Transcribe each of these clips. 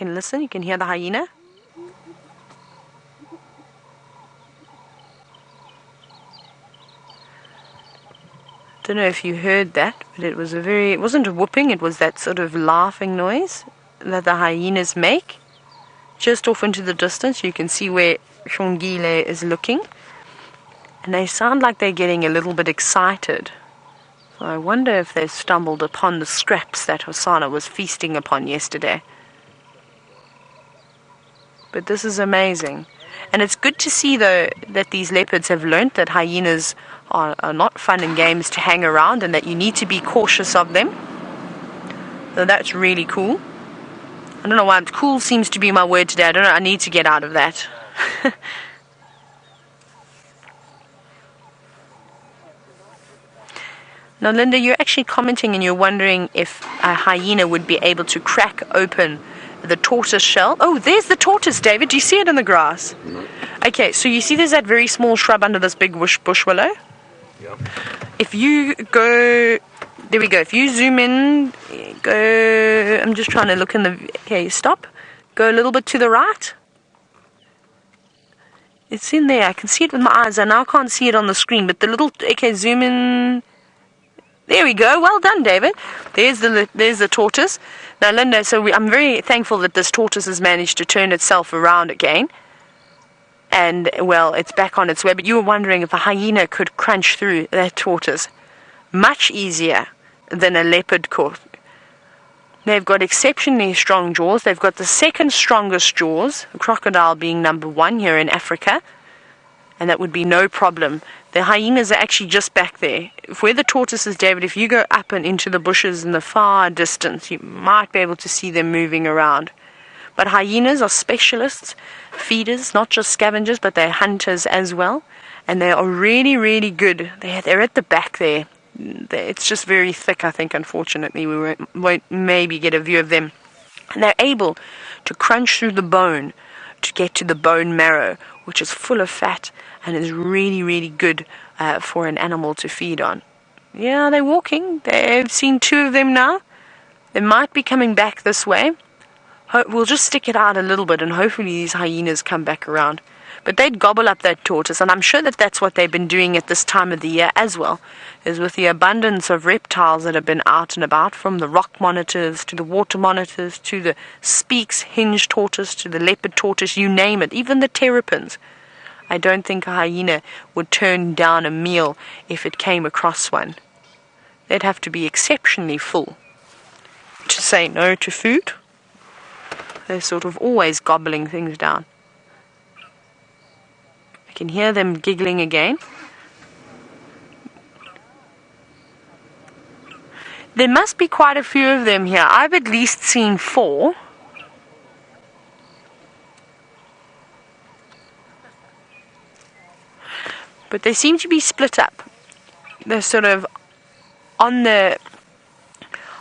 can listen. You can hear the hyena. Don't know if you heard that, but it wasn't a whooping, it was that sort of laughing noise that the hyenas make. Just off into the distance, you can see where Xongile is looking. And they sound like they're getting a little bit excited. So I wonder if they've stumbled upon the scraps that Hosana was feasting upon yesterday. But this is amazing. And it's good to see, though, that these leopards have learnt that hyenas are not fun and games to hang around and that you need to be cautious of them. So that's really cool. I don't know why cool seems to be my word today. I don't know. I need to get out of that. Now, Linda, you're actually commenting and you're wondering if a hyena would be able to crack open the tortoise shell. Oh, there's the tortoise, David. Do you see it in the grass? No. Okay, so you see there's that very small shrub under this big bush willow? Yep. If you go... There we go. If you zoom in, go... I'm just trying to look in the... Okay, stop. Go a little bit to the right. It's in there. I can see it with my eyes. I now can't see it on the screen, but the little... Okay, zoom in... There we go. Well done, David. There's the tortoise. Now, Linda, so I'm very thankful that this tortoise has managed to turn itself around again. And, well, it's back on its way. But you were wondering if a hyena could crunch through that tortoise. Much easier than a leopard could. They've got exceptionally strong jaws. They've got the second strongest jaws, a crocodile being number 1 here in Africa. And that would be no problem. The hyenas are actually just back there. Where the tortoise is, David, if you go up and into the bushes in the far distance, you might be able to see them moving around. But hyenas are specialists, feeders, not just scavengers, but they're hunters as well. And they are really, really good. They're at the back there. It's just very thick, I think, unfortunately. We won't maybe get a view of them. And they're able to crunch through the bone to get to the bone marrow, which is full of fat and is really, really good for an animal to feed on. Yeah, they're walking. They've seen 2 of them now. They might be coming back this way. We'll just stick it out a little bit and hopefully these hyenas come back around. But they'd gobble up that tortoise, and I'm sure that that's what they've been doing at this time of the year as well, is with the abundance of reptiles that have been out and about, from the rock monitors to the water monitors to the Speaks hinged tortoise to the leopard tortoise, you name it, even the terrapins. I don't think a hyena would turn down a meal if it came across one. They'd have to be exceptionally full to say no to food. They're sort of always gobbling things down. I can hear them giggling again. There must be quite a few of them here. I've at least seen 4. But they seem to be split up. They're sort of on the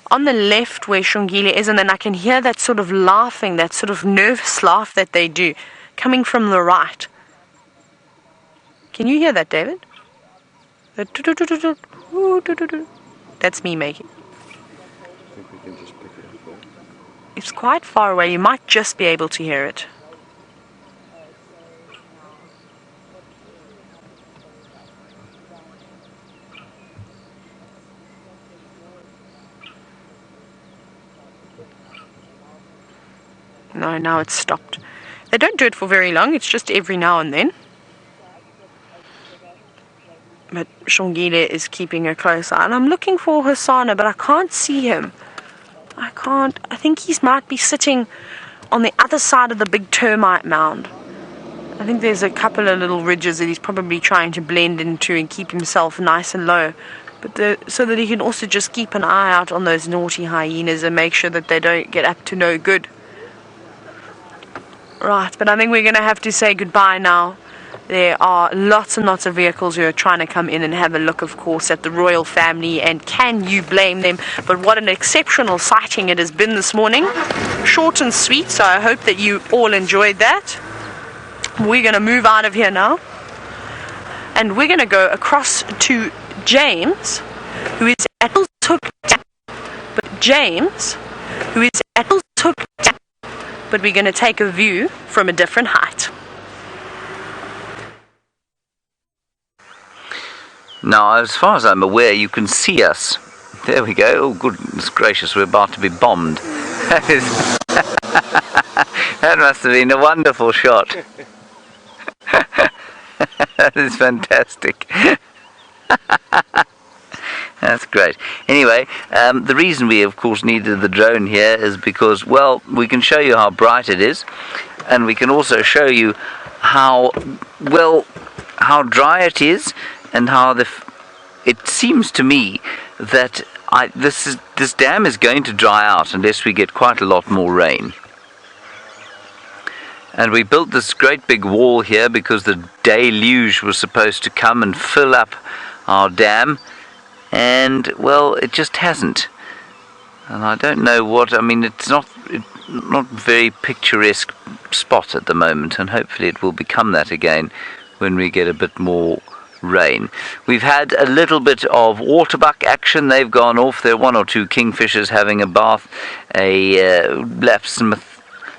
left where Xongile is, and then I can hear that sort of laughing, that sort of nervous laugh that they do, coming from the right. Can you hear that, David? That's me making. I think we can just pick it up there. It's quite far away. You might just be able to hear it. No, now it's stopped. They don't do it for very long. It's just every now and then. But Xongile is keeping a close eye. And I'm looking for Hosana, but I can't see him. I think he might be sitting on the other side of the big termite mound. I think there's a couple of little ridges that he's probably trying to blend into and keep himself nice and low. But so that he can also just keep an eye out on those naughty hyenas and make sure that they don't get up to no good. Right, but I think we're going to have to say goodbye now. There are lots and lots of vehicles who are trying to come in and have a look, of course, at the royal family, and can you blame them? But what an exceptional sighting it has been this morning. Short and sweet, so I hope that you all enjoyed that. We're going to move out of here now, and we're going to go across to James, who is at Hook. But James, who is at Hook, but we're going to take a view from a different height. Now, as far as I'm aware, you can see us. There we go. Oh, goodness gracious, we're about to be bombed. That is... that must have been a wonderful shot. That is fantastic. That's great. Anyway, the reason we, of course, needed the drone here is because, well, we can show you how bright it is, and we can also show you how, well, how dry it is, and how it seems to me that this dam is going to dry out unless we get quite a lot more rain. And we built this great big wall here because the deluge was supposed to come and fill up our dam, and well, it just hasn't. And I don't know what, I mean, it's not very picturesque spot at the moment, and hopefully it will become that again when we get a bit more rain. We've had a little bit of waterbuck action. They've gone off. There are one or two kingfishers having a bath, a lapsmith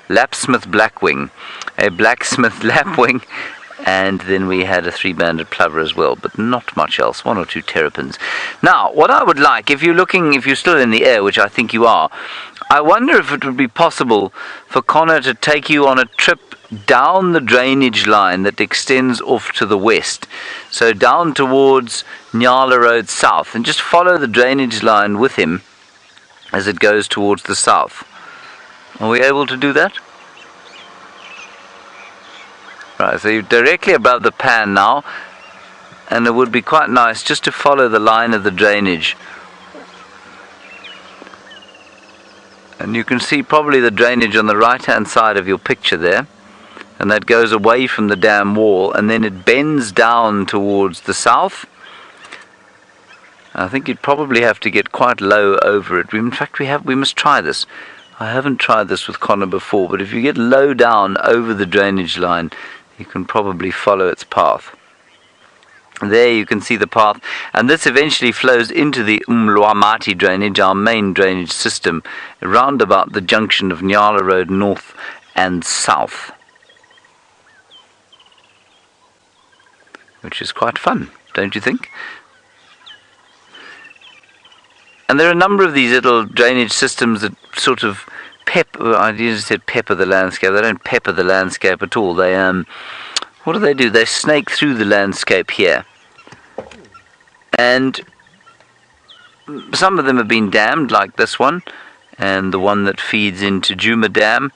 blackwing, a blacksmith lapwing, and then we had a three-banded plover as well, but not much else, one or two terrapins. Now, what I would like, if you're still in the air, which I think you are, I wonder if it would be possible for Connor to take you on a trip down the drainage line that extends off to the west, so down towards Nyala Road south, and just follow the drainage line with him as it goes towards the south. Are we able to do that? Right, so you're directly above the pan now, and it would be quite nice just to follow the line of the drainage. And you can see probably the drainage on the right hand side of your picture there, and that goes away from the dam wall, and then it bends down towards the south. I think you'd probably have to get quite low over it. In fact, we must try this. I haven't tried this with Connor before, but if you get low down over the drainage line, you can probably follow its path. There you can see the path, and this eventually flows into the Umlwamati drainage, our main drainage system, around about the junction of Nyala Road north and south, which is quite fun, don't you think? And there are a number of these little drainage systems that sort of I just said pepper the landscape. They don't pepper the landscape at all. They what do? They snake through the landscape here. And some of them have been dammed, like this one, and the one that feeds into Djuma Dam.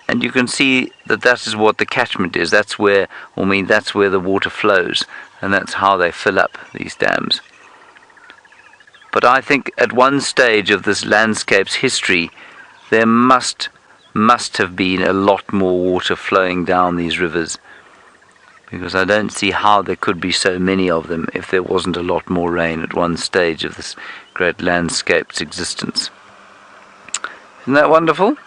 And you can see that is what the catchment is. That's where the water flows, and that's how they fill up these dams. But I think at one stage of this landscape's history, there must have been a lot more water flowing down these rivers, because I don't see how there could be so many of them if there wasn't a lot more rain at one stage of this great landscape's existence. Isn't that wonderful?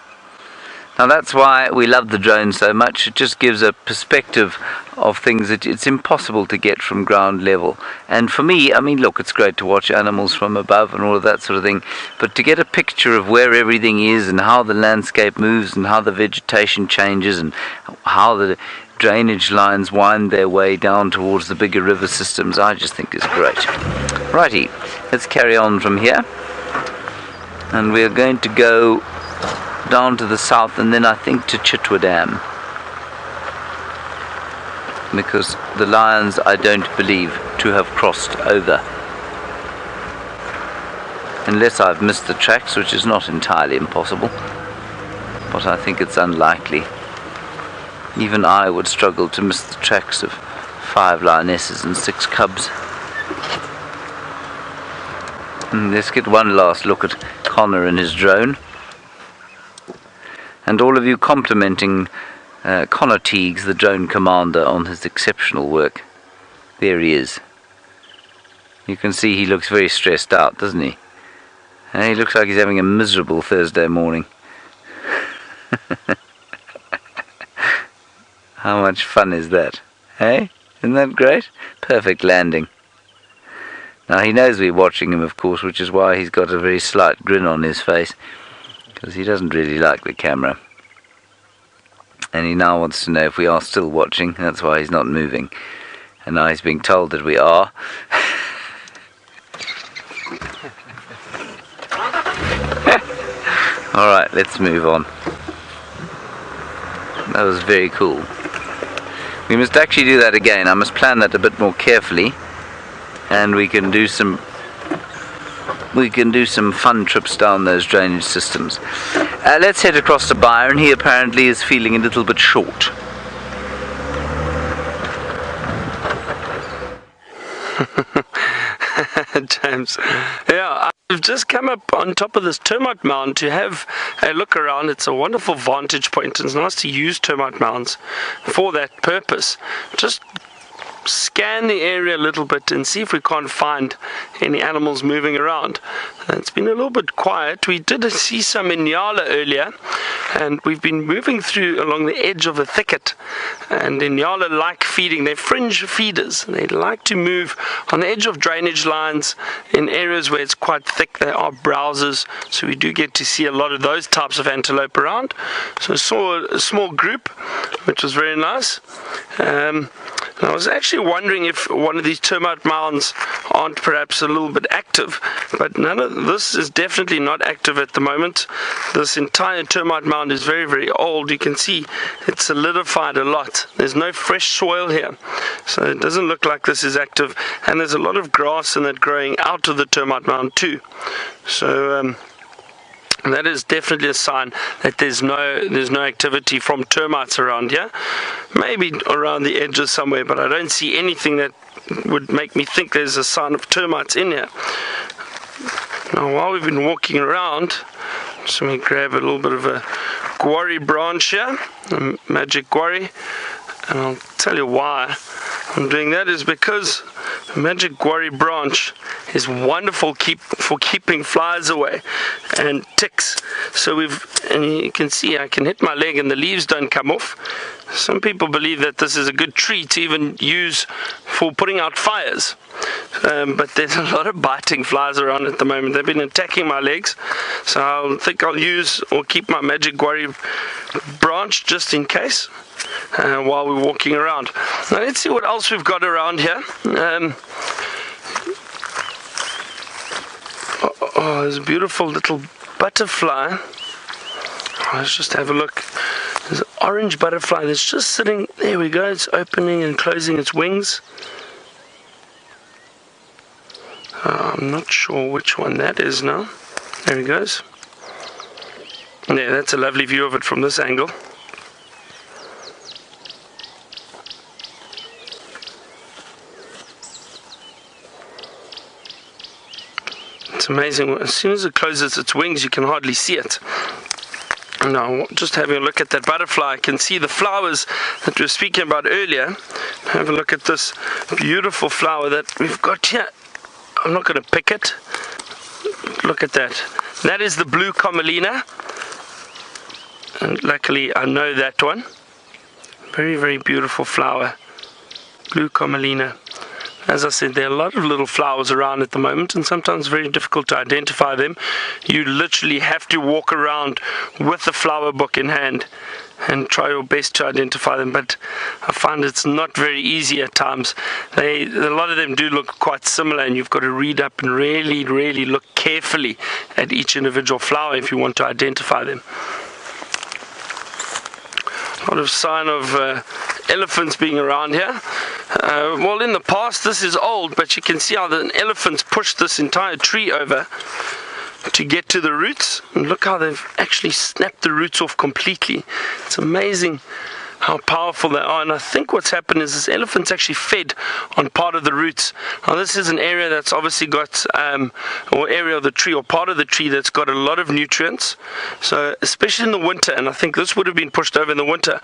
Now that's why we love the drone so much. It just gives a perspective of things that it's impossible to get from ground level. And for me, I mean, look, it's great to watch animals from above and all of that sort of thing, but to get a picture of where everything is and how the landscape moves and how the vegetation changes and how the drainage lines wind their way down towards the bigger river systems, I just think is great. Righty, let's carry on from here. And we're going to go down to the south, and then I think to Chitwa Dam, because the lions I don't believe to have crossed over, unless I've missed the tracks, which is not entirely impossible, but I think it's unlikely. Even I would struggle to miss the tracks of 5 lionesses and 6 cubs. Let's get one last look at Connor and his drone. And all of you complimenting Connor Teagues, the drone commander, on his exceptional work. There he is. You can see he looks very stressed out, doesn't he? And he looks like he's having a miserable Thursday morning. How much fun is that? Hey? Isn't that great? Perfect landing. Now he knows we're watching him, of course, which is why he's got a very slight grin on his face, because he doesn't really like the camera. And he now wants to know if we are still watching. That's why he's not moving. And now he's being told that we are. Alright, let's move on. That was very cool. We must actually do that again. I must plan that a bit more carefully. And we can do some fun trips down those drainage systems. Let's head across to Byron. He apparently is feeling a little bit short. James, yeah, I've just come up on top of this termite mound to have a look around. It's a wonderful vantage point, and it's nice to use termite mounds for that purpose. Just scan the area a little bit and see if we can't find any animals moving around. It's been a little bit quiet. We did see some Inyala earlier, and we've been moving through along the edge of a thicket, and Inyala like feeding. They're fringe feeders. They like to move on the edge of drainage lines in areas where it's quite thick. They are browsers, so we do get to see a lot of those types of antelope around. So I saw a small group, which was very nice. I was actually wondering if one of these termite mounds aren't perhaps a little bit active, but none of this is definitely not active at the moment. This entire termite mound is very, very old. You can see it's solidified a lot. There's no fresh soil here, so it doesn't look like this is active, and there's a lot of grass in that growing out of the termite mound too. So that is definitely a sign that there's no activity from termites around here. Maybe around the edges somewhere, but I don't see anything that would make me think there's a sign of termites in here. Now, while we've been walking around, just let me grab a little bit of a guarri branch here, a magic guarri, and I'll tell you why I'm doing that is because the magic guarri branch is wonderful for keeping flies away and ticks. So and you can see I can hit my leg and the leaves don't come off. Some people believe that this is a good tree to even use for putting out fires. But there's a lot of biting flies around at the moment. They've been attacking my legs, so I think I'll use or keep my magic guarri branch just in case while we're walking around. Now let's see what else we've got around here. There's a beautiful little butterfly. Let's just have a look. There's an orange butterfly that's just sitting. There we go. It's opening and closing its wings. I'm not sure which one that is now. There he goes. Yeah, that's a lovely view of it from this angle. It's amazing. As soon as it closes its wings, you can hardly see it. Now, just having a look at that butterfly, I can see the flowers that we were speaking about earlier. Have a look at this beautiful flower that we've got here. I'm not going to pick it. Look at that. That is the blue commelina. And luckily, I know that one. Very, very beautiful flower. Blue commelina. As I said, there are a lot of little flowers around at the moment, and sometimes very difficult to identify them. You literally have to walk around with the flower book in hand and try your best to identify them, but I find it's not very easy at times. A lot of them do look quite similar, and you've got to read up and really, really look carefully at each individual flower if you want to identify them. A lot of sign of elephants being around here. Well, in the past, this is old, but you can see how the elephants pushed this entire tree over to get to the roots, and look how they've actually snapped the roots off completely. It's amazing how powerful they are, and I think what's happened is this elephant's actually fed on part of the roots. Now this is an area that's obviously got, or area of the tree, or part of the tree that's got a lot of nutrients, so especially in the winter, and I think this would have been pushed over in the winter.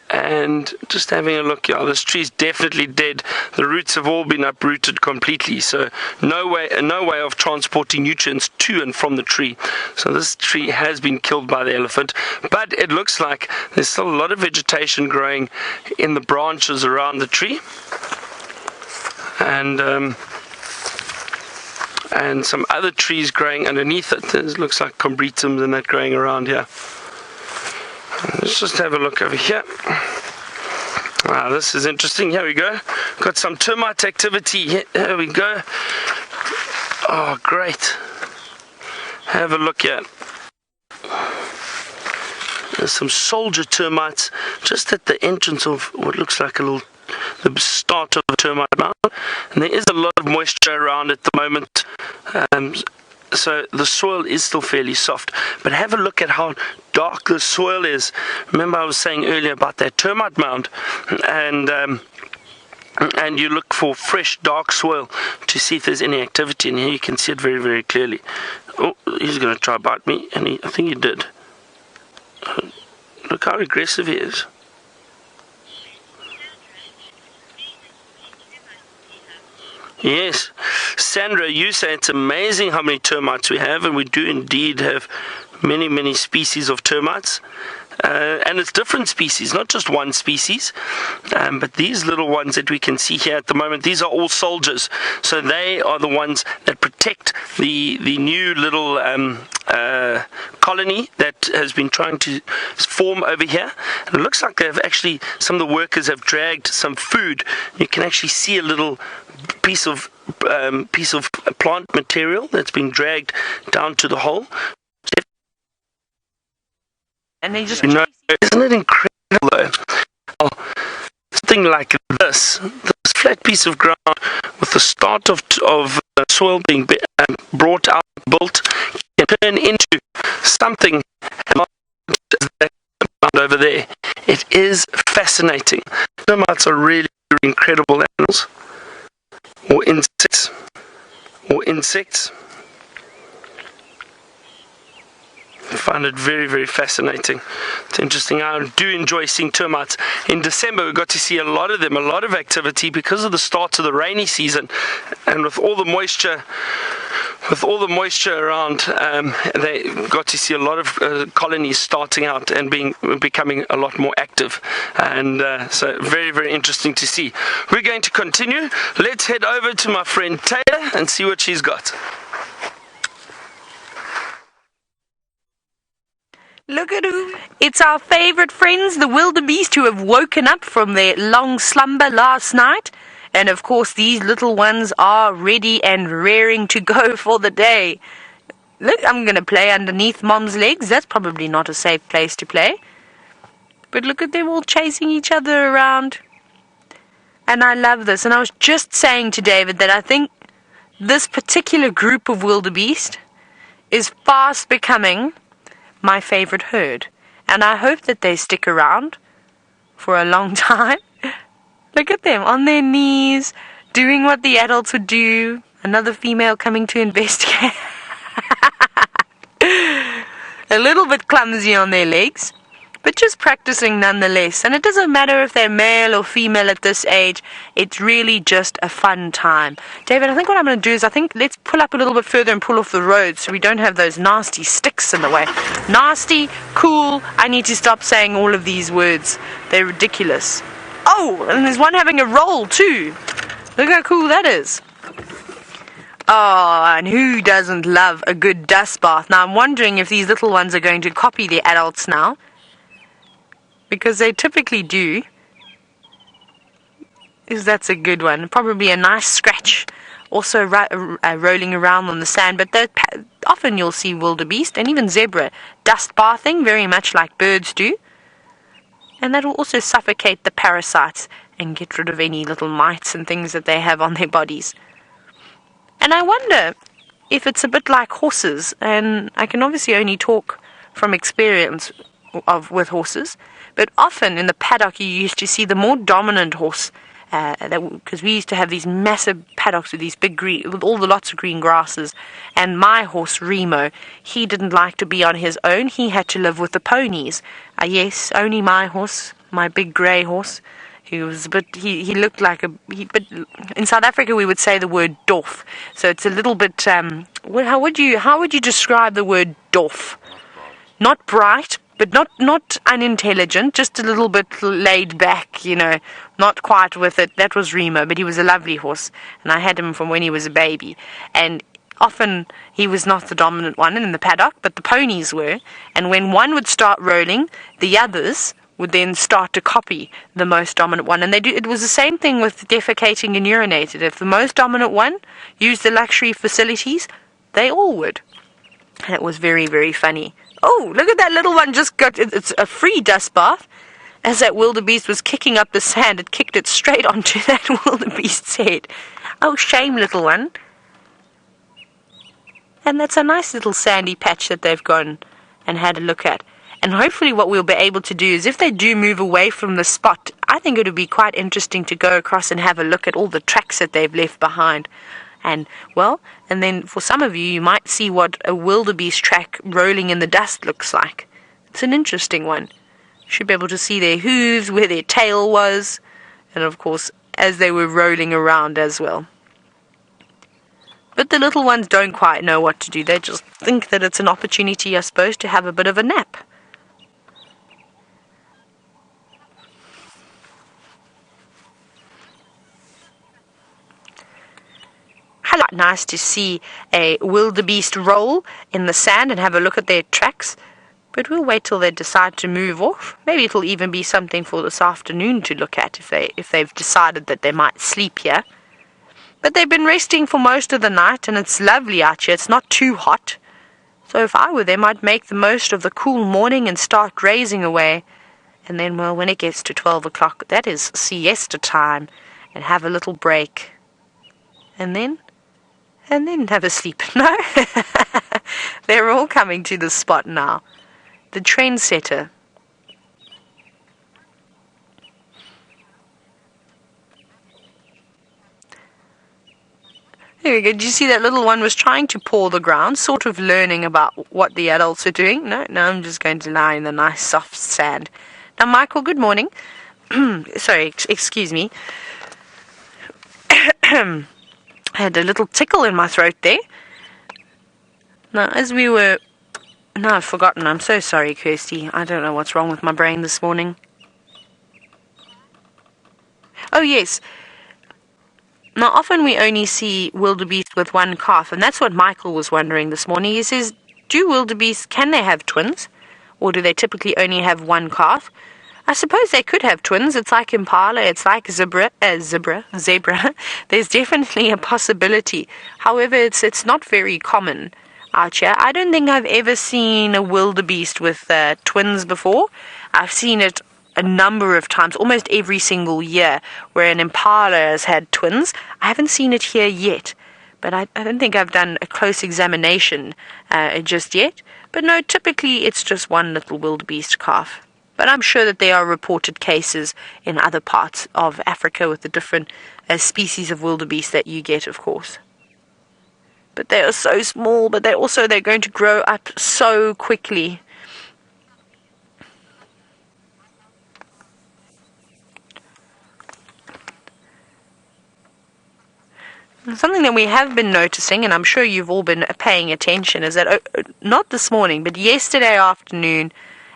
And just having a look, yeah, this tree's definitely dead. The roots have all been uprooted completely, so no way of transporting nutrients to and from the tree. So this tree has been killed by the elephant, but it looks like there's still a lot of vegetation growing in the branches around the tree, and some other trees growing underneath it. It looks like combretums and that growing around here. Let's just have a look over here. This is interesting. Here we go. Got some termite activity. Here we go. Oh, great. Have a look here. There's some soldier termites just at the entrance of what looks like the start of a termite mound. And there is a lot of moisture around at the moment. So the soil is still fairly soft. But have a look at how dark the soil is. Remember I was saying earlier about that termite mound. And you look for fresh dark soil to see if there's any activity. And here you can see it very, very clearly. Oh, he's going to try to bite me. And I think he did. Look how aggressive he is. Yes, Sandra, you say it's amazing how many termites we have, and we do indeed have many, many species of termites. And it's different species, not just one species. But these little ones that we can see here at the moment, these are all soldiers. So they are the ones that protect the new little colony that has been trying to form over here. And it looks like they've actually, some of the workers have dragged some food. You can actually see a little piece of plant material that's been dragged down to the hole. And they just isn't it incredible though? Something like this flat piece of ground with the start of soil being brought out, built, can turn into something over there. It is fascinating. Termites are really, really incredible animals, or insects. I find it very, very fascinating. It's interesting. I do enjoy seeing termites. In December, we got to see a lot of them, a lot of activity because of the start of the rainy season, and with all the moisture around, they got to see a lot of colonies starting out and becoming a lot more active, and so very, very interesting to see. We're going to continue. Let's head over to my friend Taylor and see what she's got. Look at who. It's our favourite friends, the wildebeest, who have woken up from their long slumber last night. And of course, these little ones are ready and raring to go for the day. Look, I'm going to play underneath Mom's legs. That's probably not a safe place to play. But look at them all chasing each other around. And I love this. And I was just saying to David that I think this particular group of wildebeest is fast becoming my favourite herd, and I hope that they stick around for a long time. Look at them on their knees, doing what the adults would do. Another female coming to investigate. A little bit clumsy on their legs, but just practicing nonetheless. And it doesn't matter if they're male or female at this age. It's really just a fun time. David, I think what I'm going to do is let's pull up a little bit further and pull off the road so we don't have those nasty sticks in the way. Nasty, cool. I need to stop saying all of these words. They're ridiculous. Oh, and there's one having a roll too. Look how cool that is. Oh, and who doesn't love a good dust bath? Now, I'm wondering if these little ones are going to copy the adults now, because they typically do. That's a good one. Probably a nice scratch. Also rolling around on the sand. But often you'll see wildebeest and even zebra dust bathing, very much like birds do. And that will also suffocate the parasites and get rid of any little mites and things that they have on their bodies. And I wonder if it's a bit like horses. And I can obviously only talk from experience with horses. But often in the paddock you used to see the more dominant horse, because we used to have these massive paddocks with these big green, with all the lots of green grasses. And my horse Remo, he didn't like to be on his own. He had to live with the ponies. Yes, only my horse, my big grey horse. He was a bit. He looked like a. But in South Africa we would say the word dof. So it's a little bit. How would you describe the word dof? Not bright, but not unintelligent, just a little bit laid back, not quite with it. That was Remo, but he was a lovely horse, and I had him from when he was a baby. And Often he was not the dominant one in the paddock, but the ponies were, and when one would start rolling, the others would then start to copy the most dominant one. And it was the same thing with defecating and urinated. If the most dominant one used the luxury facilities, they all would. And it was very, very funny. Oh, look at that little one just got, it's a free dust bath. As that wildebeest was kicking up the sand, it kicked it straight onto that wildebeest's head. Oh, shame, little one. And that's a nice little sandy patch that they've gone and had a look at. And hopefully what we'll be able to do is, if they do move away from the spot, I think it would be quite interesting to go across and have a look at all the tracks that they've left behind. And, well, and then for some of you, you might see what a wildebeest track rolling in the dust looks like. It's an interesting one. You should be able to see their hooves, where their tail was, and of course, as they were rolling around as well. But the little ones don't quite know what to do. They just think that it's an opportunity, I suppose, to have a bit of a nap. Nice to see a wildebeest roll in the sand and have a look at their tracks. But we'll wait till they decide to move off. Maybe it'll even be something for this afternoon to look at if they've decided that they might sleep here. But they've been resting for most of the night, and it's lovely out here. It's not too hot. So if I were them, I'd make the most of the cool morning and start grazing away. And then, well, when it gets to 12 o'clock, that is siesta time, and have a little break. And then have a sleep. No? They're all coming to the spot now. The trendsetter. There we go. Did you see that little one was trying to paw the ground, sort of learning about what the adults are doing? No, I'm just going to lie in the nice soft sand. Now, Michael, good morning. Sorry, excuse me. I had a little tickle in my throat there. Now, now I've forgotten. I'm so sorry, Kirsty. I don't know what's wrong with my brain this morning. Oh, yes. Now, often we only see wildebeest with one calf, and that's what Michael was wondering this morning. He says, do wildebeest, can they have twins? Or do they typically only have one calf? I suppose they could have twins. It's like impala, it's like zebra. There's definitely a possibility. However, it's not very common out here. I don't think I've ever seen a wildebeest with twins before. I've seen it a number of times, almost every single year, where an impala has had twins. I haven't seen it here yet, but I don't think I've done a close examination just yet. But no, typically it's just one little wildebeest calf. But I'm sure that there are reported cases in other parts of Africa with the different species of wildebeest that you get, of course. But they are so small, but they're going to grow up so quickly. Something that we have been noticing, and I'm sure you've all been paying attention, is that not this morning, but yesterday afternoon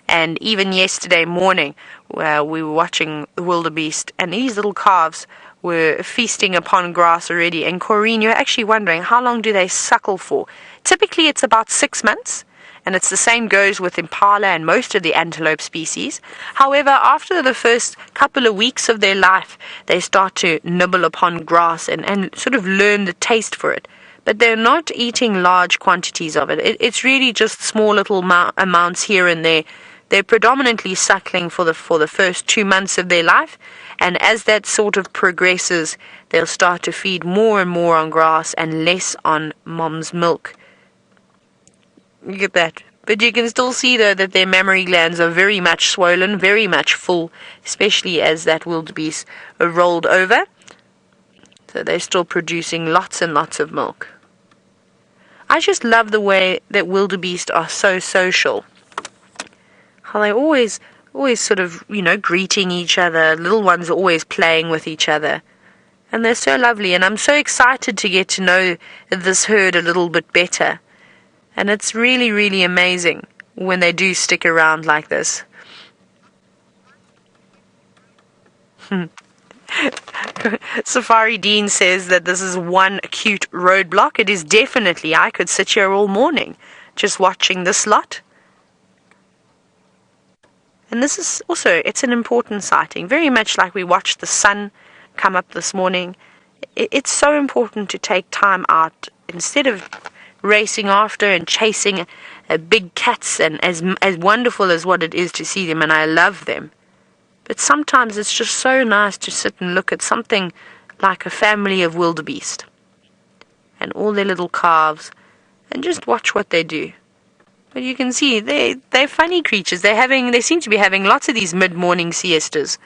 and even yesterday morning, where we were watching the wildebeest, and these little calves were feasting upon grass already. And Corrine, you're actually wondering, how long do they suckle for? Typically it's about 6 months, and it's the same goes with impala and most of the antelope species. However, after the first couple of weeks of their life, they start to nibble upon grass and sort of learn the taste for it. But they're not eating large quantities of it. It's really just small little amounts here and there. They're predominantly suckling for the first 2 months of their life, and as that sort of progresses, they'll start to feed more and more on grass and less on mom's milk. You get that? But you can still see, though, that their mammary glands are very much swollen, very much full, especially as that wildebeest are rolled over. So they're still producing lots and lots of milk. I just love the way that wildebeest are so social. How they always sort of, greeting each other. Little ones are always playing with each other. And they're so lovely. And I'm so excited to get to know this herd a little bit better. And it's really, really amazing when they do stick around like this. Safari Dean says that this is one cute roadblock. It is definitely. I could sit here all morning just watching this lot. And this is also, it's an important sighting. Very much like we watched the sun come up this morning. It's so important to take time out instead of racing after and chasing big cats, and as wonderful as what it is to see them, and I love them. But sometimes it's just so nice to sit and look at something like a family of wildebeest and all their little calves and just watch what they do. But you can see they're funny creatures. They seem to be having lots of these mid-morning siestas.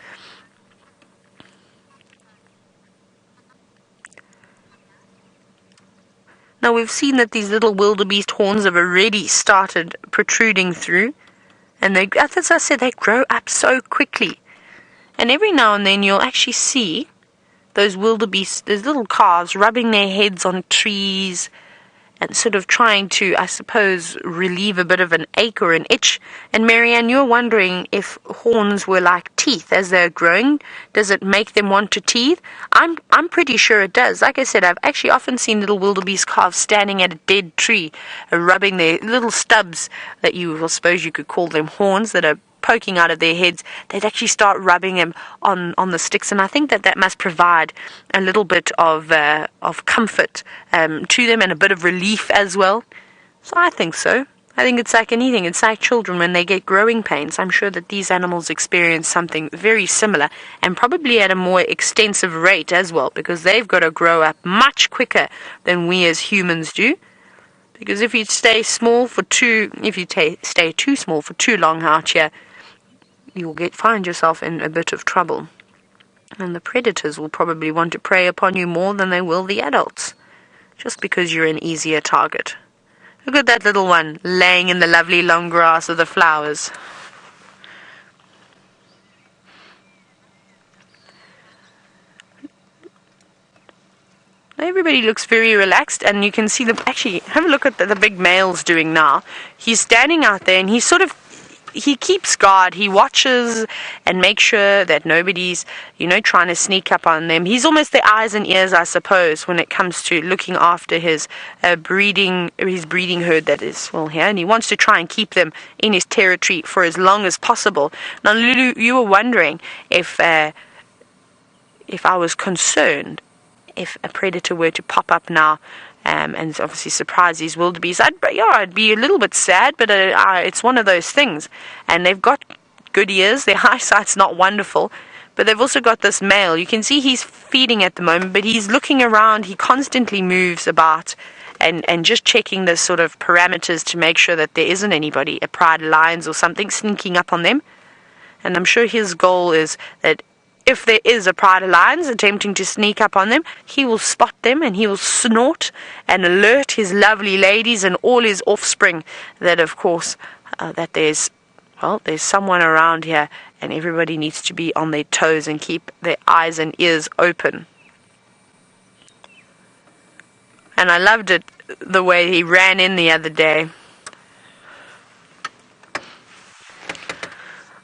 Now we've seen that these little wildebeest horns have already started protruding through, and as I said, they grow up so quickly. And every now and then you'll actually see those wildebeest, those little calves, rubbing their heads on trees and sort of trying to, I suppose, relieve a bit of an ache or an itch. And Marianne, you're wondering if horns were like teeth as they're growing. Does it make them want to teeth? I'm pretty sure it does. Like I said, I've actually often seen little wildebeest calves standing at a dead tree, rubbing their little stubs that I suppose you could call them horns that are poking out of their heads. They'd actually start rubbing them on the sticks, and I think that must provide a little bit of comfort to them and a bit of relief as well. So I think so. I think it's like anything. It's like children when they get growing pains. I'm sure that these animals experience something very similar, and probably at a more extensive rate as well, because they've got to grow up much quicker than we as humans do. Because if you stay small for stay too small for too long out here, you'll find yourself in a bit of trouble. And the predators will probably want to prey upon you more than they will the adults, just because you're an easier target. Look at that little one laying in the lovely long grass of the flowers. Everybody looks very relaxed, and you can see them. Actually, have a look at the big male's doing now. He's standing out there, and he keeps guard. He watches and makes sure that nobody's, trying to sneak up on them. He's almost their eyes and ears, I suppose, when it comes to looking after his breeding herd that is here, and he wants to try and keep them in his territory for as long as possible. Now, Lulu, you were wondering if I was concerned if a predator were to pop up now and obviously surprise these wildebeest. I'd be a little bit sad, but it's one of those things. And they've got good ears. Their eyesight's not wonderful, but they've also got this male. You can see he's feeding at the moment, but he's looking around. He constantly moves about and just checking the sort of parameters to make sure that there isn't anybody, a pride of lions or something, sneaking up on them. And I'm sure his goal is that if there is a pride of lions attempting to sneak up on them, he will spot them and he will snort and alert his lovely ladies and all his offspring that, of course, that there's someone around here, and everybody needs to be on their toes and keep their eyes and ears open. And I loved it, the way he ran in the other day.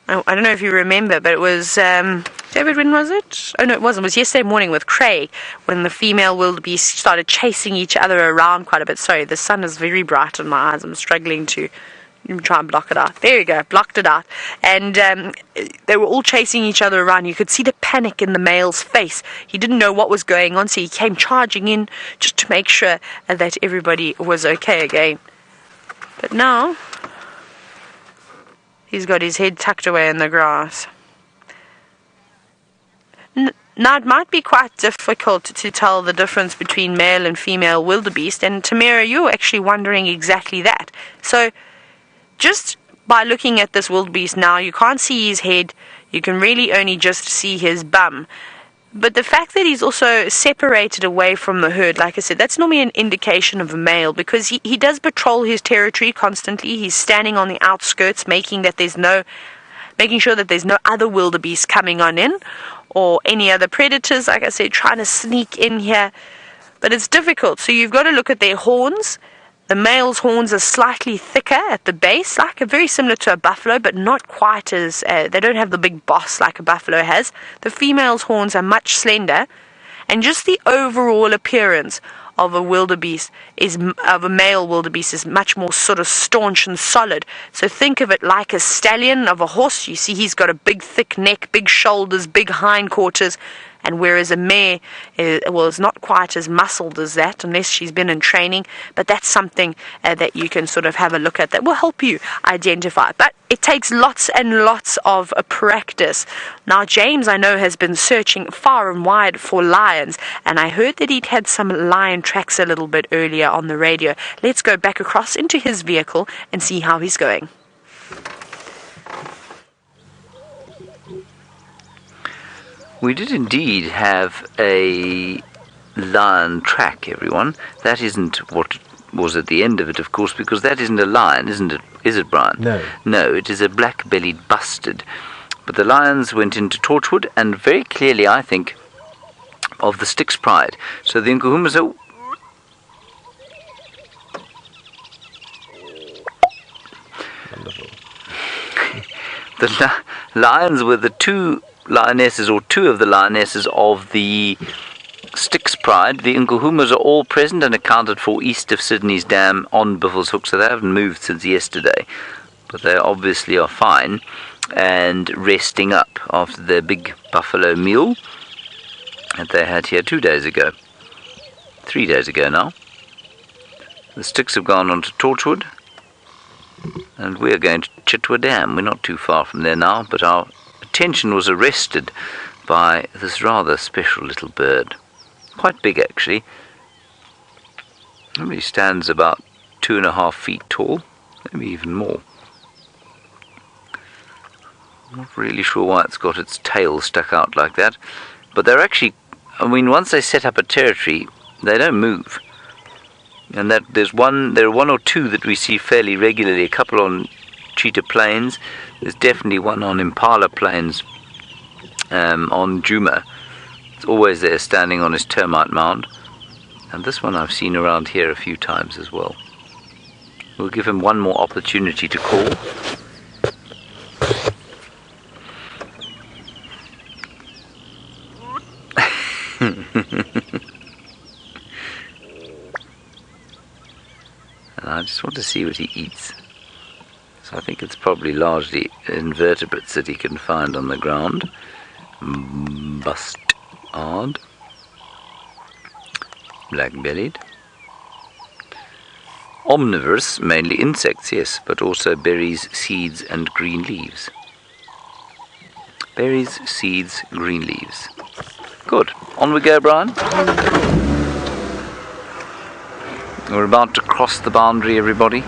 I don't know if you remember, but it was, David, when was it? Oh, no, it wasn't. It was yesterday morning with Craig, when the female wildebeest started chasing each other around quite a bit. Sorry, the sun is very bright on my eyes. I'm struggling to try and block it out. There we go, blocked it out. And they were all chasing each other around. You could see the panic in the male's face. He didn't know what was going on, so he came charging in just to make sure that everybody was okay again. But now he's got his head tucked away in the grass. Now, it might be quite difficult to tell the difference between male and female wildebeest, and Tamara, you're actually wondering exactly that. So, just by looking at this wildebeest now, you can't see his head, you can really only just see his bum. But the fact that he's also separated away from the herd, like I said, that's normally an indication of a male, because he does patrol his territory constantly. He's standing on the outskirts, making sure that there's no other wildebeest coming on in, or any other predators, like I said, trying to sneak in here. But it's difficult, so you've got to look at their horns. The male's horns are slightly thicker at the base, very similar to a buffalo, but not quite as, they don't have the big boss like a buffalo has. The female's horns are much slender, and just the overall appearance of a male wildebeest is much more sort of staunch and solid. So think of it like a stallion of a horse. You see he's got a big thick neck, big shoulders, big hindquarters, and whereas a mare is not quite as muscled as that, unless she's been in training. But that's something that you can sort of have a look at that will help you identify. But it takes lots and lots of practice. Now, James, I know, has been searching far and wide for lions, and I heard that he'd had some lion tracks a little bit earlier on the radio. Let's go back across into his vehicle and see how he's going. We did indeed have a lion track, everyone. That isn't what was at the end of it, of course, because that isn't a lion, isn't it? Is it, Brian? No. No, it is a black-bellied bustard. But the lions went into Torchwood, and very clearly, I think, of the Styx Pride. So the Nkuhumas are... Wonderful. The lions were the two lionesses, or two of the lionesses of the Styx Pride. The Nkuhumas are all present and accounted for east of Sydney's Dam on Buffels Hook, so they haven't moved since yesterday. But they obviously are fine and resting up after their big buffalo meal that they had here 2 days ago. 3 days ago now. The Styx have gone on to Torchwood, and we're going to Chitwa Dam. We're not too far from there now, but our attention was arrested by this rather special little bird. Quite big, actually. He stands about 2.5 feet tall, maybe even more. I'm not really sure why it's got its tail stuck out like that, but they're actually, once they set up a territory, they don't move. And that there are one or two that we see fairly regularly, a couple on Cheetah Plains. There's definitely one on Impala Plains, on Djuma. It's always there standing on his termite mound. And this one I've seen around here a few times as well. We'll give him one more opportunity to call. And I just want to see what he eats. So I think it's probably largely invertebrates that he can find on the ground. Bustard. Black-bellied. Omnivores, mainly insects, yes, but also berries, seeds, and green leaves. Berries, seeds, green leaves. Good. On we go, Brian. We're about to cross the boundary, everybody.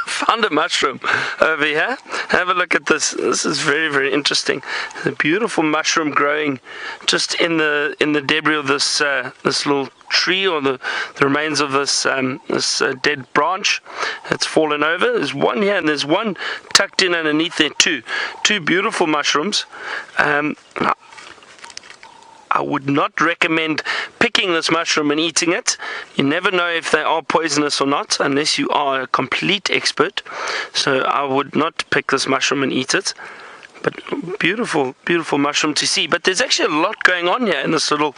Found a mushroom over here. Have a look at this. This is very, very interesting. A beautiful mushroom growing just in the debris of this this little tree, or the remains of this dead branch that's fallen over. There's one here, and there's one tucked in underneath there too. Two beautiful mushrooms. I would not recommend picking this mushroom and eating it. You never know if they are poisonous or not, unless you are a complete expert. So I would not pick this mushroom and eat it. But beautiful, beautiful mushroom to see. But there's actually a lot going on here in this little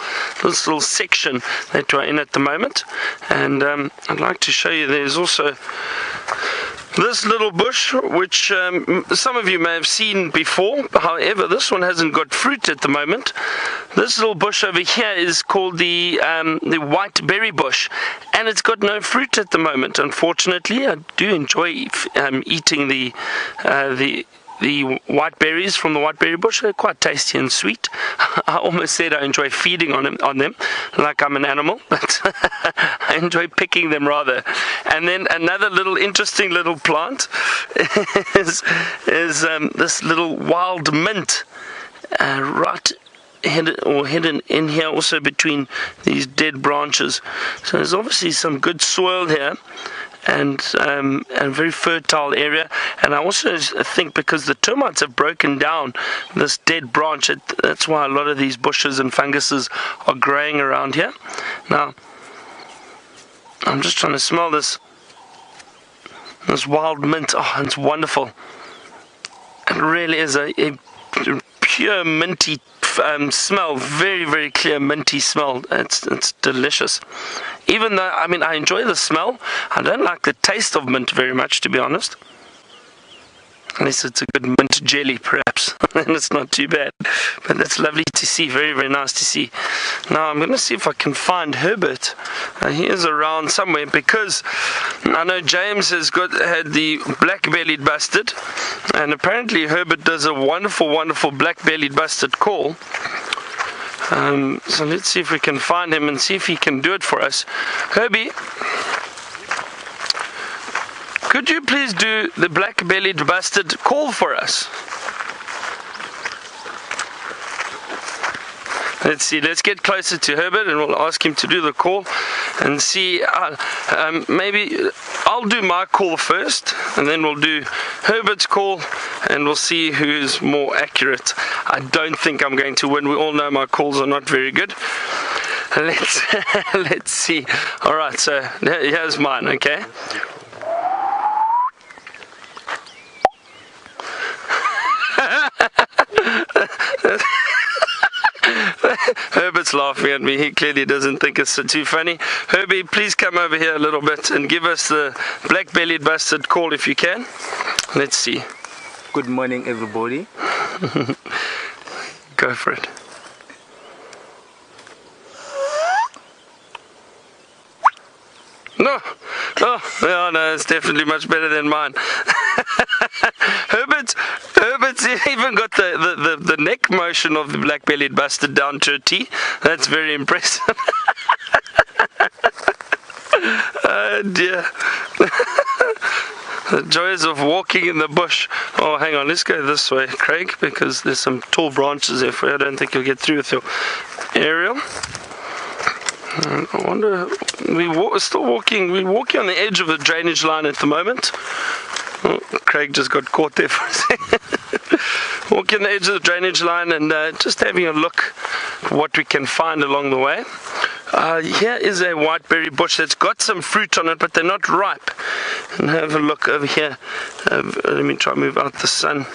section that we're in at the moment. And I'd like to show you, there's also this little bush, which some of you may have seen before. However, this one hasn't got fruit at the moment. This little bush over here is called the white berry bush, and it's got no fruit at the moment. Unfortunately, I do enjoy eating the white berries from the white berry bush. They're quite tasty and sweet. I almost said I enjoy feeding on them like I'm an animal, but I enjoy picking them rather. And then another little interesting little plant is this little wild mint, right hidden in here also between these dead branches. So there's obviously some good soil here, and a very fertile area. And I also think because the termites have broken down this dead branch, that's why a lot of these bushes and funguses are growing around here. Now, I'm just trying to smell this wild mint. Oh, it's wonderful. It really is a pure minty smell, very, very clear minty smell. It's delicious. Even though, I mean, I enjoy the smell, I don't like the taste of mint very much, to be honest. Unless it's a good mint jelly, perhaps, and it's not too bad. But that's lovely to see, very, very nice to see. Now I'm going to see if I can find Herbert. He is around somewhere, because I know James has had the black-bellied bustard, and apparently Herbert does a wonderful, wonderful black-bellied bustard call. So let's see if we can find him and see if he can do it for us. Herbie, could you please do the black-bellied bustard call for us? Let's see, let's get closer to Herbert and we'll ask him to do the call and see, maybe I'll do my call first and then we'll do Herbert's call and we'll see who's more accurate. I don't think I'm going to win. We all know my calls are not very good. Let's see. Alright, so here's mine, okay? Herbert's laughing at me. He clearly doesn't think it's too funny. Herbie, please come over here a little bit and give us the black-bellied bustard call if you can. Let's see. Good morning, everybody. Go for it. No, oh no, it's definitely much better than mine. Herbert's even got the neck motion of the black-bellied bustard down to a T. That's very impressive. Oh dear. The joys of walking in the bush. Oh, hang on, let's go this way, Craig, because there's some tall branches there for you. I don't think you'll get through with your aerial. I wonder, we're still walking. We're walking on the edge of the drainage line at the moment. Oh, Craig just got caught there for a second. Walking on the edge of the drainage line and just having a look what we can find along the way. Here is a whiteberry bush that's got some fruit on it, but they're not ripe. And have a look over here. Let me try and move out the sun.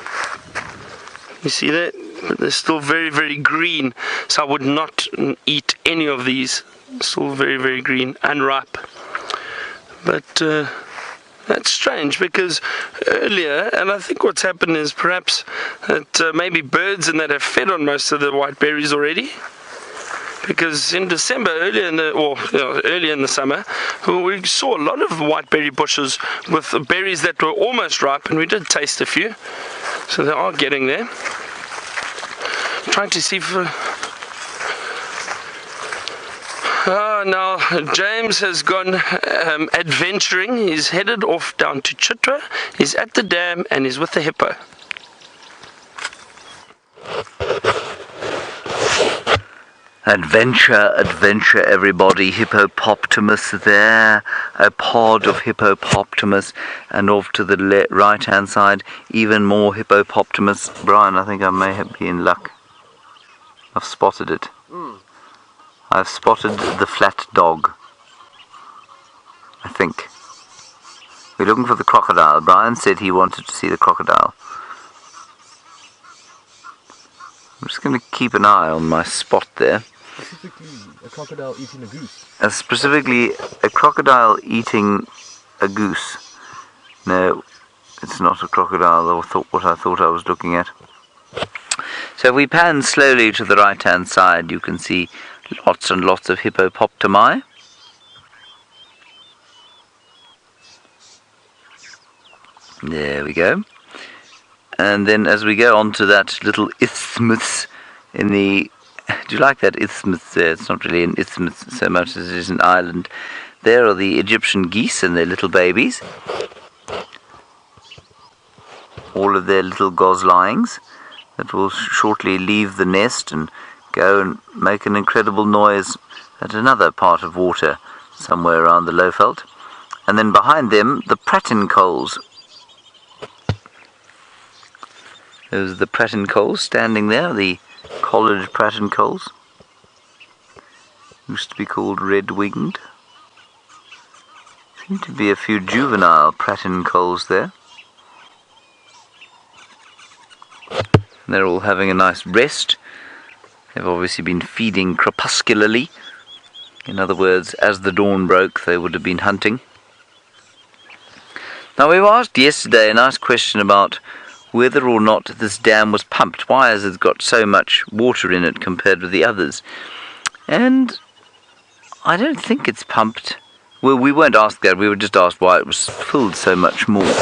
You see that? But they're still very, very green. So I would not eat any of these. Still very, very green, unripe. But that's strange, because earlier, and I think what's happened is perhaps that maybe birds and that have fed on most of the white berries already. Because in December, earlier in the summer, we saw a lot of whiteberry bushes with berries that were almost ripe, and we did taste a few. So they are getting there. I'm trying to see if... now James has gone adventuring. He's headed off down to Chitwa. He's at the dam and he's with the hippo. Adventure, adventure, everybody. Hippopotamus there, a pod of hippopotamus, and off to the right hand side even more hippopotamus. Brian, I think I may have been in luck. I've spotted it. I've spotted the flat dog, I think. We're looking for the crocodile. Brian said he wanted to see the crocodile. I'm just going to keep an eye on my spot there. Specifically, a crocodile eating a goose. Specifically, a crocodile eating a goose. No, it's not a crocodile, or what I thought I was looking at. So if we pan slowly to the right-hand side, you can see lots and lots of hippopotami. There we go. And then as we go on to that little isthmus in the... Do you like that isthmus there? It's not really an isthmus so much as it is an island. There are the Egyptian geese and their little babies. All of their little goslings that will shortly leave the nest and go and make an incredible noise at another part of water somewhere around the Lowveld. And then behind them, the pratincoles. Those are the pratincoles standing there, the collared pratincoles. Used to be called red-winged. Seem to be a few juvenile pratincoles there. They're all having a nice rest. They've obviously been feeding crepuscularly. In other words, as the dawn broke, they would have been hunting. Now, we were asked yesterday a nice question about whether or not this dam was pumped. Why has it got so much water in it compared with the others? And I don't think it's pumped. Well, we weren't asked that. We were just asked why it was filled so much more.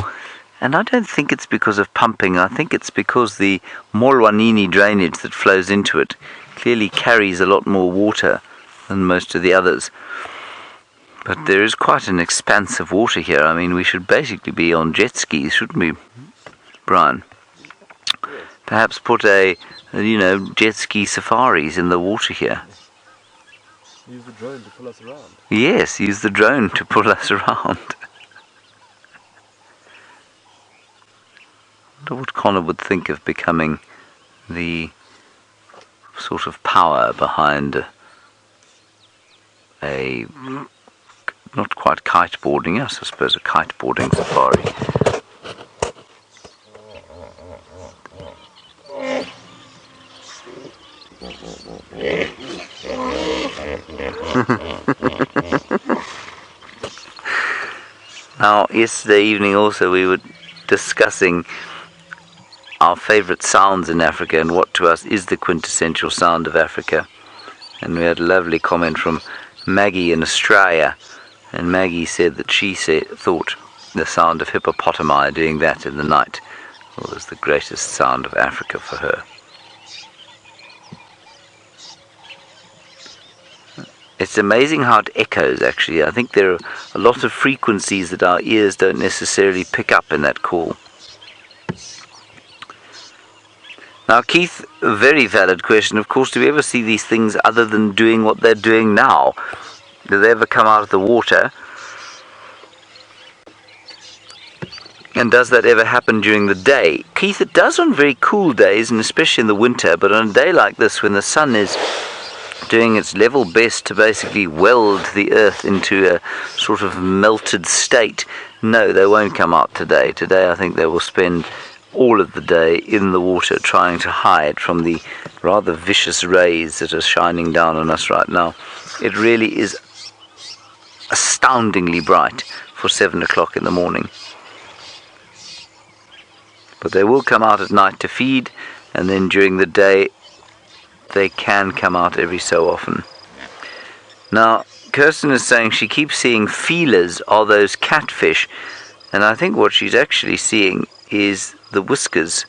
And I don't think it's because of pumping. I think it's because the Molwanini drainage that flows into it clearly carries a lot more water than most of the others. But there is quite an expanse of water here. I mean, we should basically be on jet skis, shouldn't we, Brian? Perhaps put jet ski safaris in the water here. Use the drone to pull us around. Yes, use the drone to pull us around. I wonder what Connor would think of becoming the sort of power behind a not quite kiteboarding, yes, I suppose a kiteboarding safari. Now, yesterday evening also we were discussing our favourite sounds in Africa and what to us is the quintessential sound of Africa. And we had a lovely comment from Maggie in Australia, and Maggie said that she thought the sound of hippopotami doing that in the night was the greatest sound of Africa for her. It's amazing how it echoes, actually. I think there are a lot of frequencies that our ears don't necessarily pick up in that call. Now, Keith, a very valid question. Of course, do we ever see these things other than doing what they're doing now? Do they ever come out of the water? And does that ever happen during the day? Keith, it does on very cool days, and especially in the winter, but on a day like this when the sun is doing its level best to basically weld the earth into a sort of melted state, no, they won't come out today. Today I think they will spend all of the day in the water trying to hide from the rather vicious rays that are shining down on us right now. It really is astoundingly bright for 7 o'clock in the morning. But they will come out at night to feed, and then during the day they can come out every so often. Now, Kirsten is saying she keeps seeing feelers are those catfish, and I think what she's actually seeing is the whiskers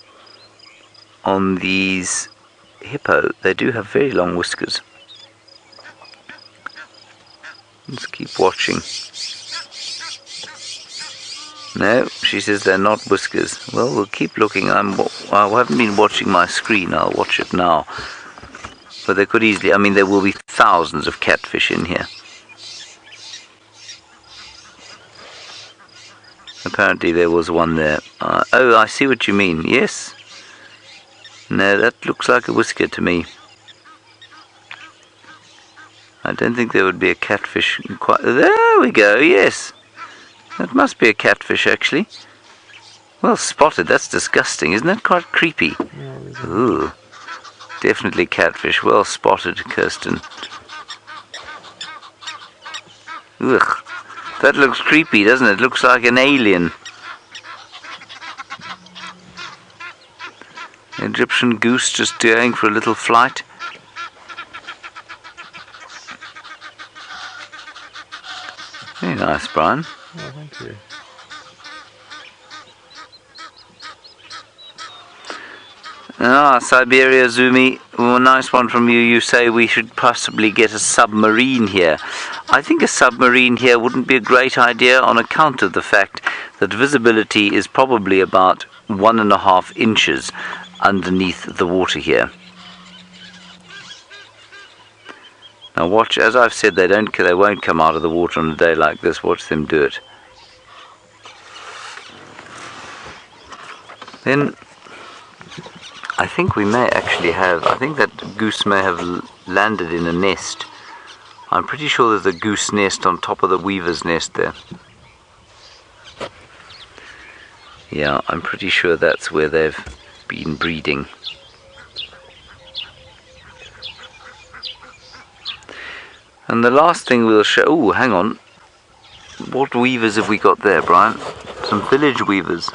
on these hippo. They do have very long whiskers. Let's keep watching. No, she says they're not whiskers. Well, we'll keep looking. I haven't been watching my screen. I'll watch it now. But they could easily, there will be thousands of catfish in here. Apparently there was one there. Oh, I see what you mean. Yes. No, that looks like a whisker to me. I don't think there would be a catfish quite... There we go, yes. That must be a catfish, actually. Well spotted. That's disgusting. Isn't that quite creepy? Ooh. Definitely catfish. Well spotted, Kirsten. Ugh. That looks creepy, doesn't it? Looks like an alien. Egyptian goose just going for a little flight. Very nice, Brian. Oh, thank you. Siberia Zumi, well, a nice one from you. You say we should possibly get a submarine here. I think a submarine here wouldn't be a great idea on account of the fact that visibility is probably about 1.5 inches underneath the water here. Now watch, as I've said, they won't come out of the water on a day like this. Watch them do it. Then I think we may actually have, I think that goose may have landed in a nest. I'm pretty sure there's a goose nest on top of the weaver's nest there. Yeah, I'm pretty sure that's where they've been breeding. And the last thing we'll show... Oh, hang on. What weavers have we got there, Brian? Some village weavers.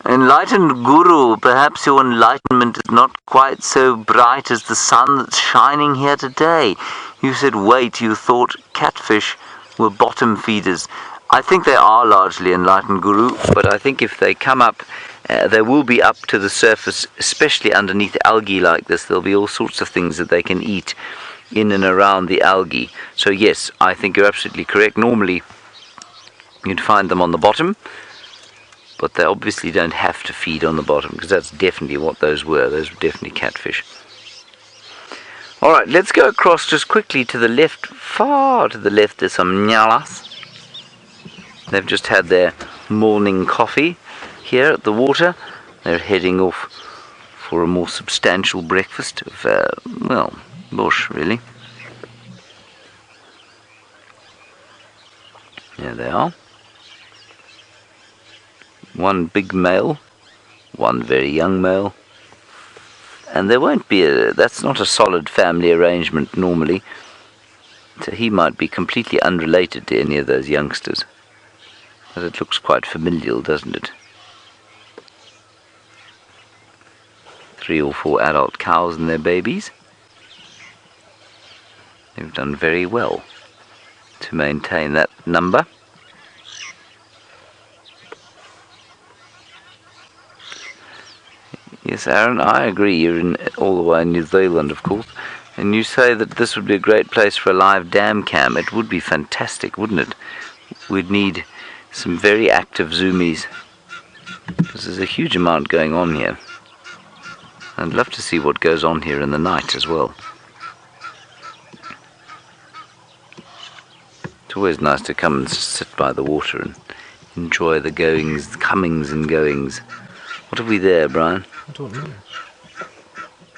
Enlightened Guru, perhaps your enlightenment is not quite so bright as the sun that's shining here today. You said wait, you thought catfish were bottom feeders. I think they are largely enlightened, Guru, but I think if they come up, they will be up to the surface, especially underneath algae like this. There'll be all sorts of things that they can eat in and around the algae. So yes, I think you're absolutely correct. Normally, you'd find them on the bottom, but they obviously don't have to feed on the bottom, because that's definitely what those were. Those were definitely catfish. Alright, let's go across just quickly to the left. Far to the left there's some nyalas. They've just had their morning coffee here at the water. They're heading off for a more substantial breakfast of, well, bush, really. There they are. One big male, one very young male. And there won't be that's not a solid family arrangement normally. So he might be completely unrelated to any of those youngsters. But it looks quite familial, doesn't it? 3 or 4 adult cows and their babies. They've done very well to maintain that number. Yes, Aaron, I agree. You're in all the way in New Zealand, of course. And you say that this would be a great place for a live dam cam. It would be fantastic, wouldn't it? We'd need some very active zoomies, because there's a huge amount going on here. I'd love to see what goes on here in the night as well. It's always nice to come and sit by the water and enjoy the goings, comings and goings. What have we there, Brian? I don't know.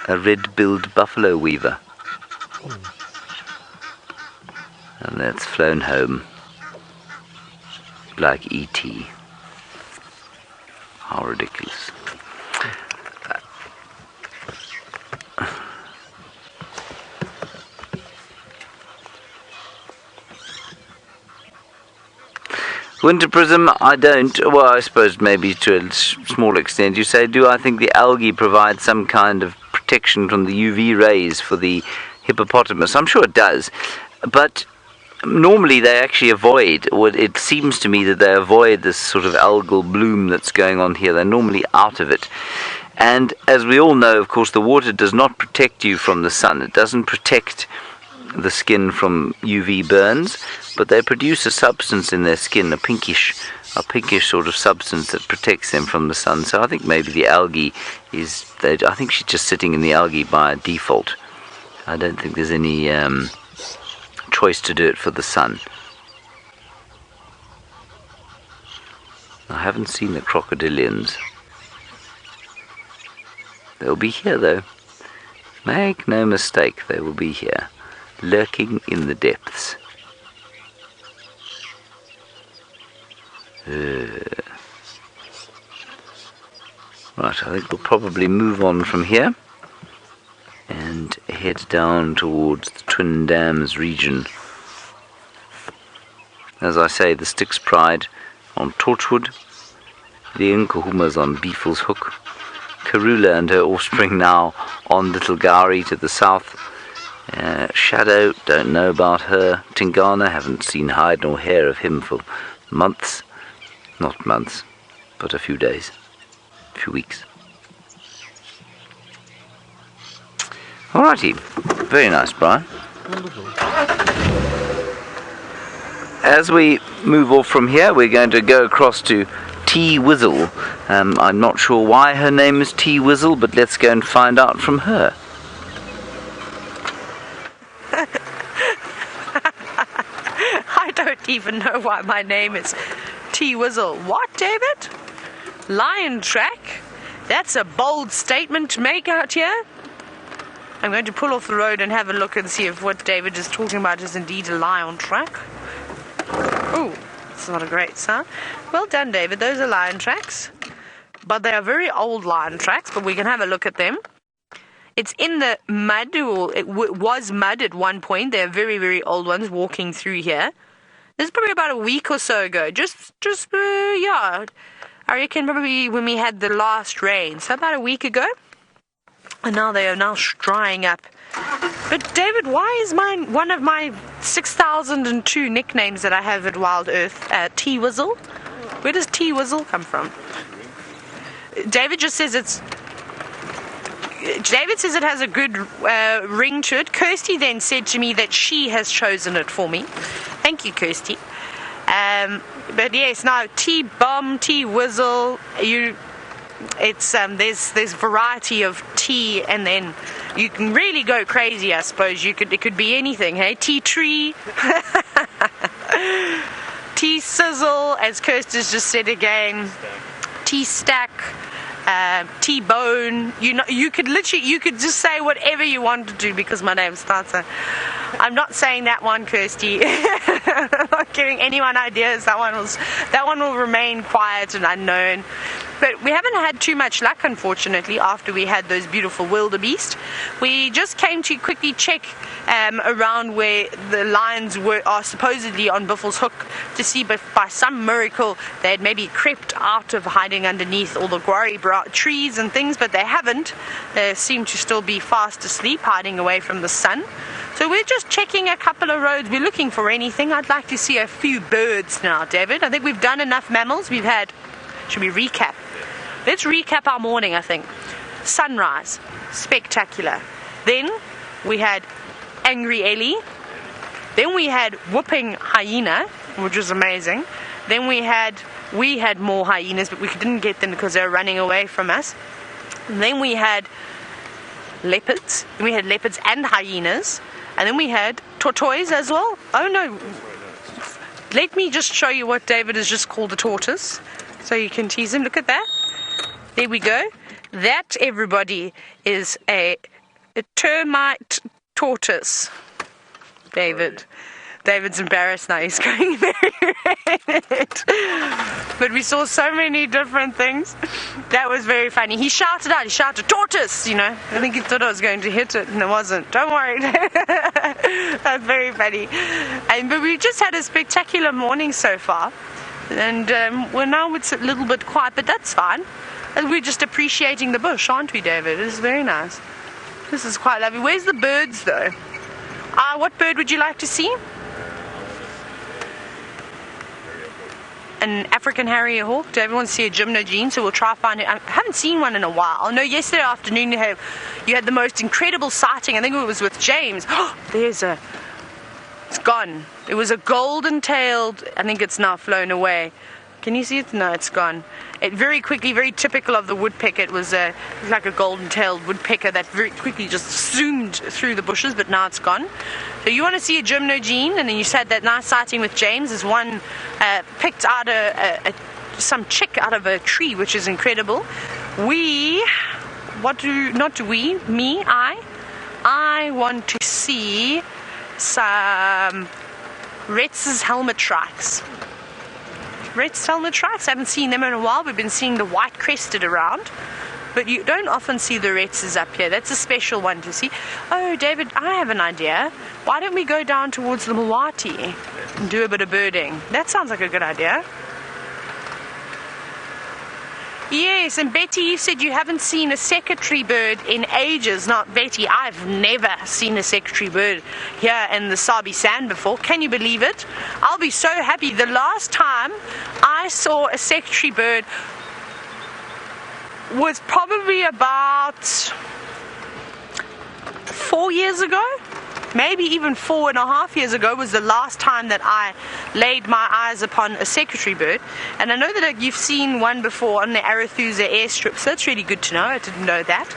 A red-billed buffalo weaver. And that's flown home like E.T. How ridiculous. Winter prism, I don't. Well, I suppose maybe to a small extent. You say, do I think the algae provides some kind of protection from the UV rays for the hippopotamus? I'm sure it does. But normally they actually avoid, or it seems to me that they avoid this sort of algal bloom that's going on here. They're normally out of it. And as we all know, of course, the water does not protect you from the sun. It doesn't protect the skin from UV burns, but they produce a substance in their skin, a pinkish sort of substance that protects them from the sun. So I think maybe the algae is, I think she's just sitting in the algae by default. I don't think there's any choice to do it for the sun. I haven't seen the crocodilians. They'll be here though. Make no mistake, they will be here, lurking in the depths. Right, I think we'll probably move on from here and head down towards the Twin Dams region. As I say, the Styx Pride on Torchwood, the Nkuhuma's on Beefle's Hook, Karula and her offspring now on Little Gowrie to the south. Shadow, don't know about her. Tingana, haven't seen hide nor hair of him for months. Not months, but a few days, a few weeks. Alrighty, very nice, Brian. Wonderful. As we move off from here, we're going to go across to T Wizzle. I'm not sure why her name is T Wizzle, but let's go and find out from her. I don't even know why my name is T Wizzle. What, David? Lion track? That's a bold statement to make out here. I'm going to pull off the road and have a look and see if what David is talking about is indeed a lion track. Oh, it's not a great sound. Well done, David. Those are lion tracks. But they are very old lion tracks, but we can have a look at them. It's in the mud, or it was mud at one point. They're very, very old ones walking through here. This is probably about a week or so ago. Yeah. I reckon probably when we had the last rain. So about a week ago. And now they are now drying up. But David, why is one of my 6,002 nicknames that I have at Wild Earth T-Wizzle? Where does T-Wizzle come from? David just says David says it has a good ring to it. Kirsty then said to me that she has chosen it for me. Thank you, Kirsty. But yes, now T-Bomb, T-Wizzle, there's variety of tea, and then you can really go crazy, I suppose. It could be anything, hey? Tea-Tree, Tea-Sizzle, as Kirsty's just said again, Tea-Stack, T-Bone. You could just say whatever you wanted to because my name starts. I'm not saying that one, Kirsty. I'm not giving anyone ideas. That one will remain quiet and unknown. But we haven't had too much luck, unfortunately, after we had those beautiful wildebeest. We just came to quickly check around where the lions are supposedly on Buffel's Hook to see if by some miracle they had maybe crept out of hiding underneath all the guarri trees and things, but they haven't. They seem to still be fast asleep, hiding away from the sun. So we're just checking a couple of roads. We're looking for anything. I'd like to see a few birds now, David. I think we've done enough mammals. Should we recap? Let's recap our morning, I think. Sunrise, spectacular. Then we had Angry Ellie. Then we had Whooping Hyena, which was amazing. Then we had more hyenas, but we didn't get them because they were running away from us. And then we had leopards. Then we had leopards and hyenas. And then we had tortoise as well. Oh no. Let me just show you what David has just called a tortoise, so you can tease him. Look at that. There we go. That, everybody, is a termite tortoise. David's embarrassed now. He's going very red. But we saw so many different things. That was very funny. He shouted out. He shouted, tortoise, I think he thought I was going to hit it, and it wasn't. Don't worry. That's very funny. But we just had a spectacular morning so far. And now it's a little bit quiet, but that's fine. And we're just appreciating the bush, aren't we, David? It's very nice. This is quite lovely. Where's the birds, though? What bird would you like to see? An African harrier hawk. David wants to see a Gymnogene, so we'll try find it. I haven't seen one in a while. I know yesterday afternoon you had the most incredible sighting. I think it was with James. Oh, it's gone. It was a golden-tailed. I think it's now flown away. Can you see it? No, it's gone. It very quickly, very typical of the woodpecker. It was like a golden-tailed woodpecker that very quickly just zoomed through the bushes, but now it's gone. So you want to see a Gymnogene, and then you said that nice sighting with James is one picked out some chick out of a tree, which is incredible. I want to see some Retz's helmet trikes. Retz's helmet trikes, I haven't seen them in a while. We've been seeing the white crested around, but you don't often see the Retz's up here. That's a special one to see. Oh, David, I have an idea. Why don't we go down towards the Mawati and do a bit of birding? That sounds like a good idea. Yes, and Betty, you said you haven't seen a secretary bird in ages. Not Betty, I've never seen a secretary bird here in the Sabi Sand before. Can you believe it? I'll be so happy. The last time I saw a secretary bird was probably about 4 years ago. Maybe even 4.5 years ago was the last time that I laid my eyes upon a secretary bird. And I know that you've seen one before on the Arathusa airstrip, so that's really good to know. I didn't know that.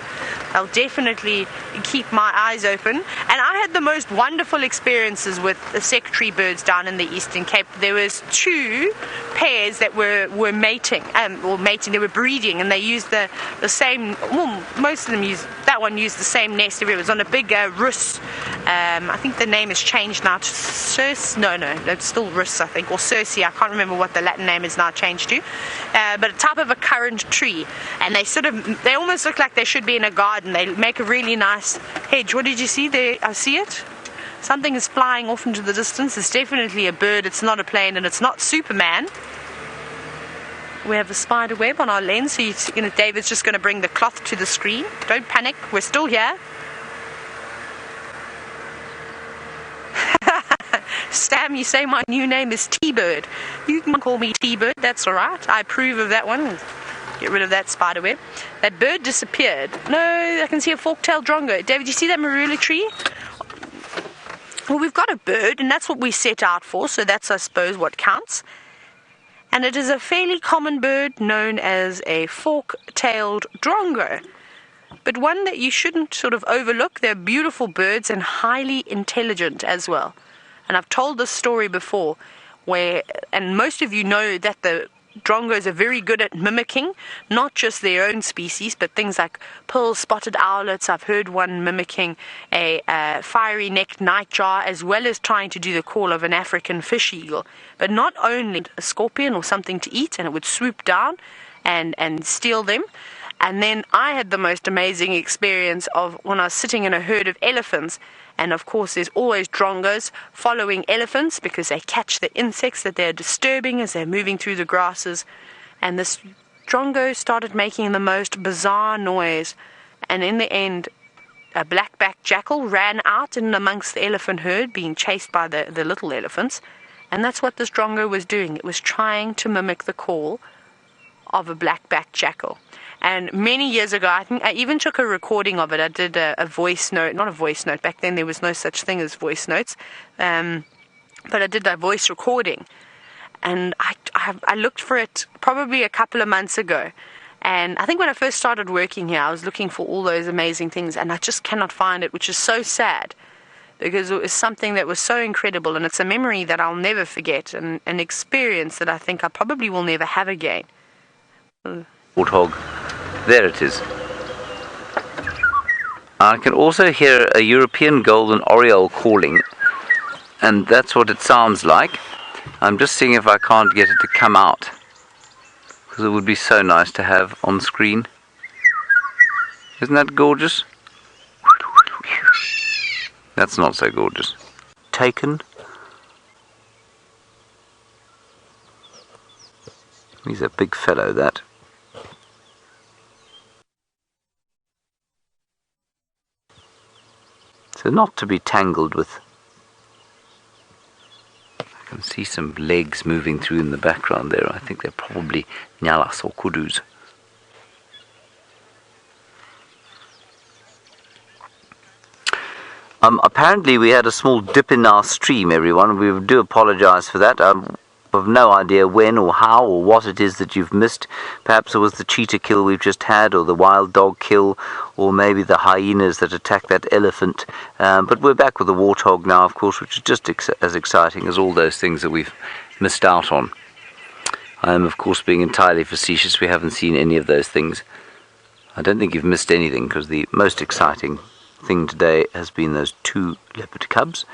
I'll definitely keep my eyes open. And I had the most wonderful experiences with the secretary birds down in the Eastern Cape. There was 2 pairs that were mating, they were breeding, and they used the same, well, most of them used, that one used the same nest everywhere. It was on a big Rus, I think the name has changed now to Circe, no, it's still Rus, I think, or Circe, I can't remember what the Latin name is now changed to, but a type of a currant tree, and they almost look like they should be in a garden. They make a really nice hedge. What did you see there? I see it. Something is flying off into the distance. It's definitely a bird. It's not a plane, and it's not Superman. We have a spider web on our lens, so David's just going to bring the cloth to the screen. Don't panic. We're still here. Stam, you say my new name is T-Bird. You can call me T-Bird. That's all right. I approve of that one. Get rid of that spider web. That bird disappeared. No, I can see a fork-tailed drongo. David, you see that marula tree? Well, we've got a bird, and that's what we set out for, so that's, I suppose, what counts. And it is a fairly common bird known as a fork-tailed drongo, but one that you shouldn't sort of overlook. They're beautiful birds and highly intelligent as well. And I've told this story before, and most of you know that the drongos are very good at mimicking, not just their own species, but things like pearl-spotted owlets. I've heard one mimicking a fiery-necked nightjar, as well as trying to do the call of an African fish eagle. But not only a scorpion or something to eat, and it would swoop down and steal them. And then I had the most amazing experience of when I was sitting in a herd of elephants. And of course there's always drongos following elephants because they catch the insects that they're disturbing as they're moving through the grasses. And this drongo started making the most bizarre noise. And in the end, a black-backed jackal ran out in amongst the elephant herd, being chased by the little elephants. And that's what this drongo was doing. It was trying to mimic the call of a black-backed jackal. And many years ago, I think I even took a recording of it. I did a voice note, not a voice note. Back then there was no such thing as voice notes. But I did a voice recording. And I looked for it probably a couple of months ago. And I think when I first started working here, I was looking for all those amazing things. And I just cannot find it, which is so sad. Because it was something that was so incredible. And it's a memory that I'll never forget. And an experience that I think I probably will never have again. Warthog. There it is. I can also hear a European golden oriole calling, and that's what it sounds like. I'm just seeing if I can't get it to come out, because it would be so nice to have on screen. Isn't that gorgeous? That's not so gorgeous. Taken. He's a big fellow, that. So not to be tangled with. I can see some legs moving through in the background there. I think they're probably nyalas or kudus. Apparently we had a small dip in our stream, everyone. We do apologize for that. I have no idea when or how or what it is that you've missed. Perhaps it was the cheetah kill we've just had, or the wild dog kill, or maybe the hyenas that attacked that elephant. But we're back with the warthog now, of course, which is just as exciting as all those things that we've missed out on. I am, of course, being entirely facetious. We haven't seen any of those things. I don't think you've missed anything, because the most exciting thing today has been those 2 leopard cubs.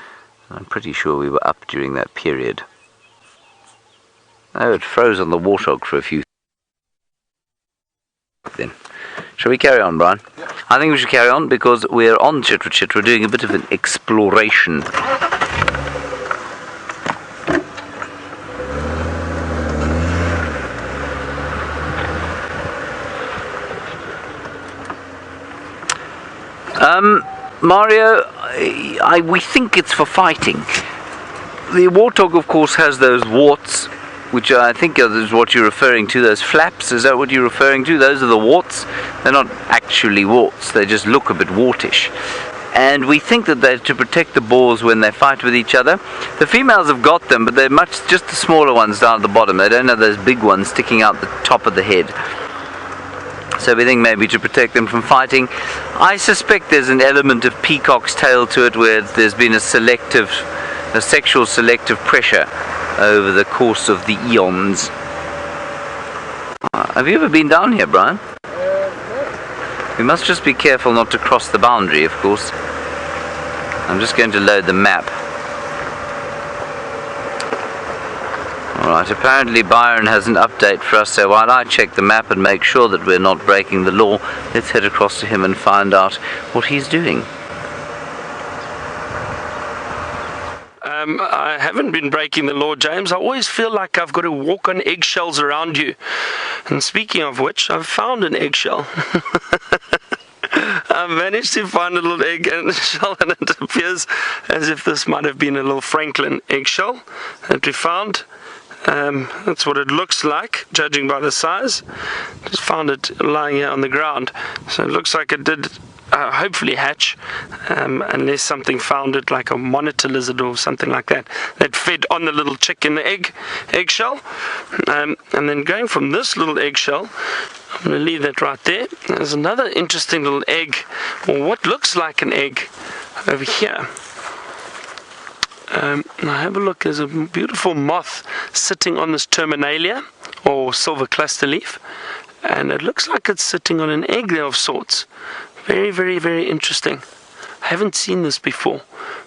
And I'm pretty sure we were up during that period. Oh, it froze on the warthog for a few. Then, shall we carry on, Brian? Yeah. I think we should carry on because we're on Chitwa, doing a bit of an exploration. Mario, we think it's for fighting. The warthog, of course, has those warts, which I think is what you're referring to, those flaps. Is that what you're referring to? Those are the warts. They're not actually warts, they just look a bit wartish. And we think that they're to protect the boars when they fight with each other. The females have got them, but they're just the smaller ones down at the bottom. They don't have those big ones sticking out the top of the head. So we think maybe to protect them from fighting. I suspect there's an element of peacock's tail to it, where there's been a sexual selective pressure over the course of the eons. Have you ever been down here, Brian? No. We must just be careful not to cross the boundary, of course. I'm just going to load the map. Alright, apparently Byron has an update for us, so while I check the map and make sure that we're not breaking the law, let's head across to him and find out what he's doing. I haven't been breaking the law, James. I always feel like I've got to walk on eggshells around you. And speaking of which, I've found an eggshell. I've managed to find a little eggshell, and it appears as if this might have been a little Franklin eggshell that we found. That's what it looks like, judging by the size. Just found it lying here on the ground. So it looks like it did hopefully hatch, unless something found it, like a monitor lizard or something like that, that fed on the little chick in the eggshell. And then going from this little eggshell, I'm going to leave that right there. There's another interesting little egg, or what looks like an egg, over here. Now have a look. There's a beautiful moth sitting on this terminalia, or silver cluster leaf, and it looks like it's sitting on an egg there of sorts. Very, very, very interesting. I haven't seen this before,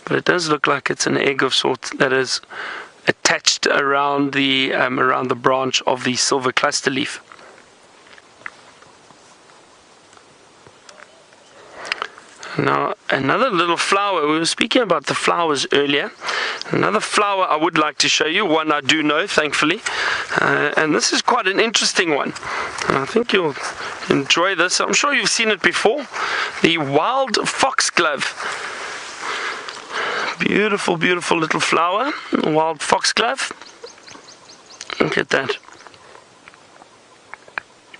but it does look like it's an egg of sorts that is attached around the branch of the silver cluster leaf. Now, another little flower. We were speaking about the flowers earlier. Another flower I would like to show you, one I do know, thankfully. And this is quite an interesting one. I think you'll enjoy this. I'm sure you've seen it before. The wild foxglove. Beautiful, beautiful little flower. Wild foxglove. Look at that.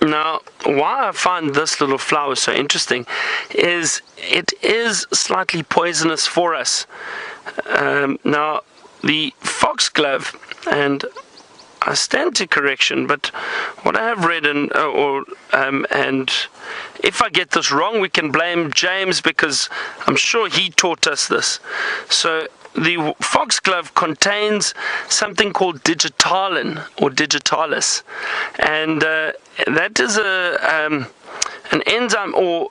Now, why I find this little flower so interesting is it is slightly poisonous for us. Now, the foxglove, and I stand to correction, but what I have read, and if I get this wrong, we can blame James, because I'm sure he taught us this. So the foxglove contains something called digitalin, or digitalis, and that is an enzyme, or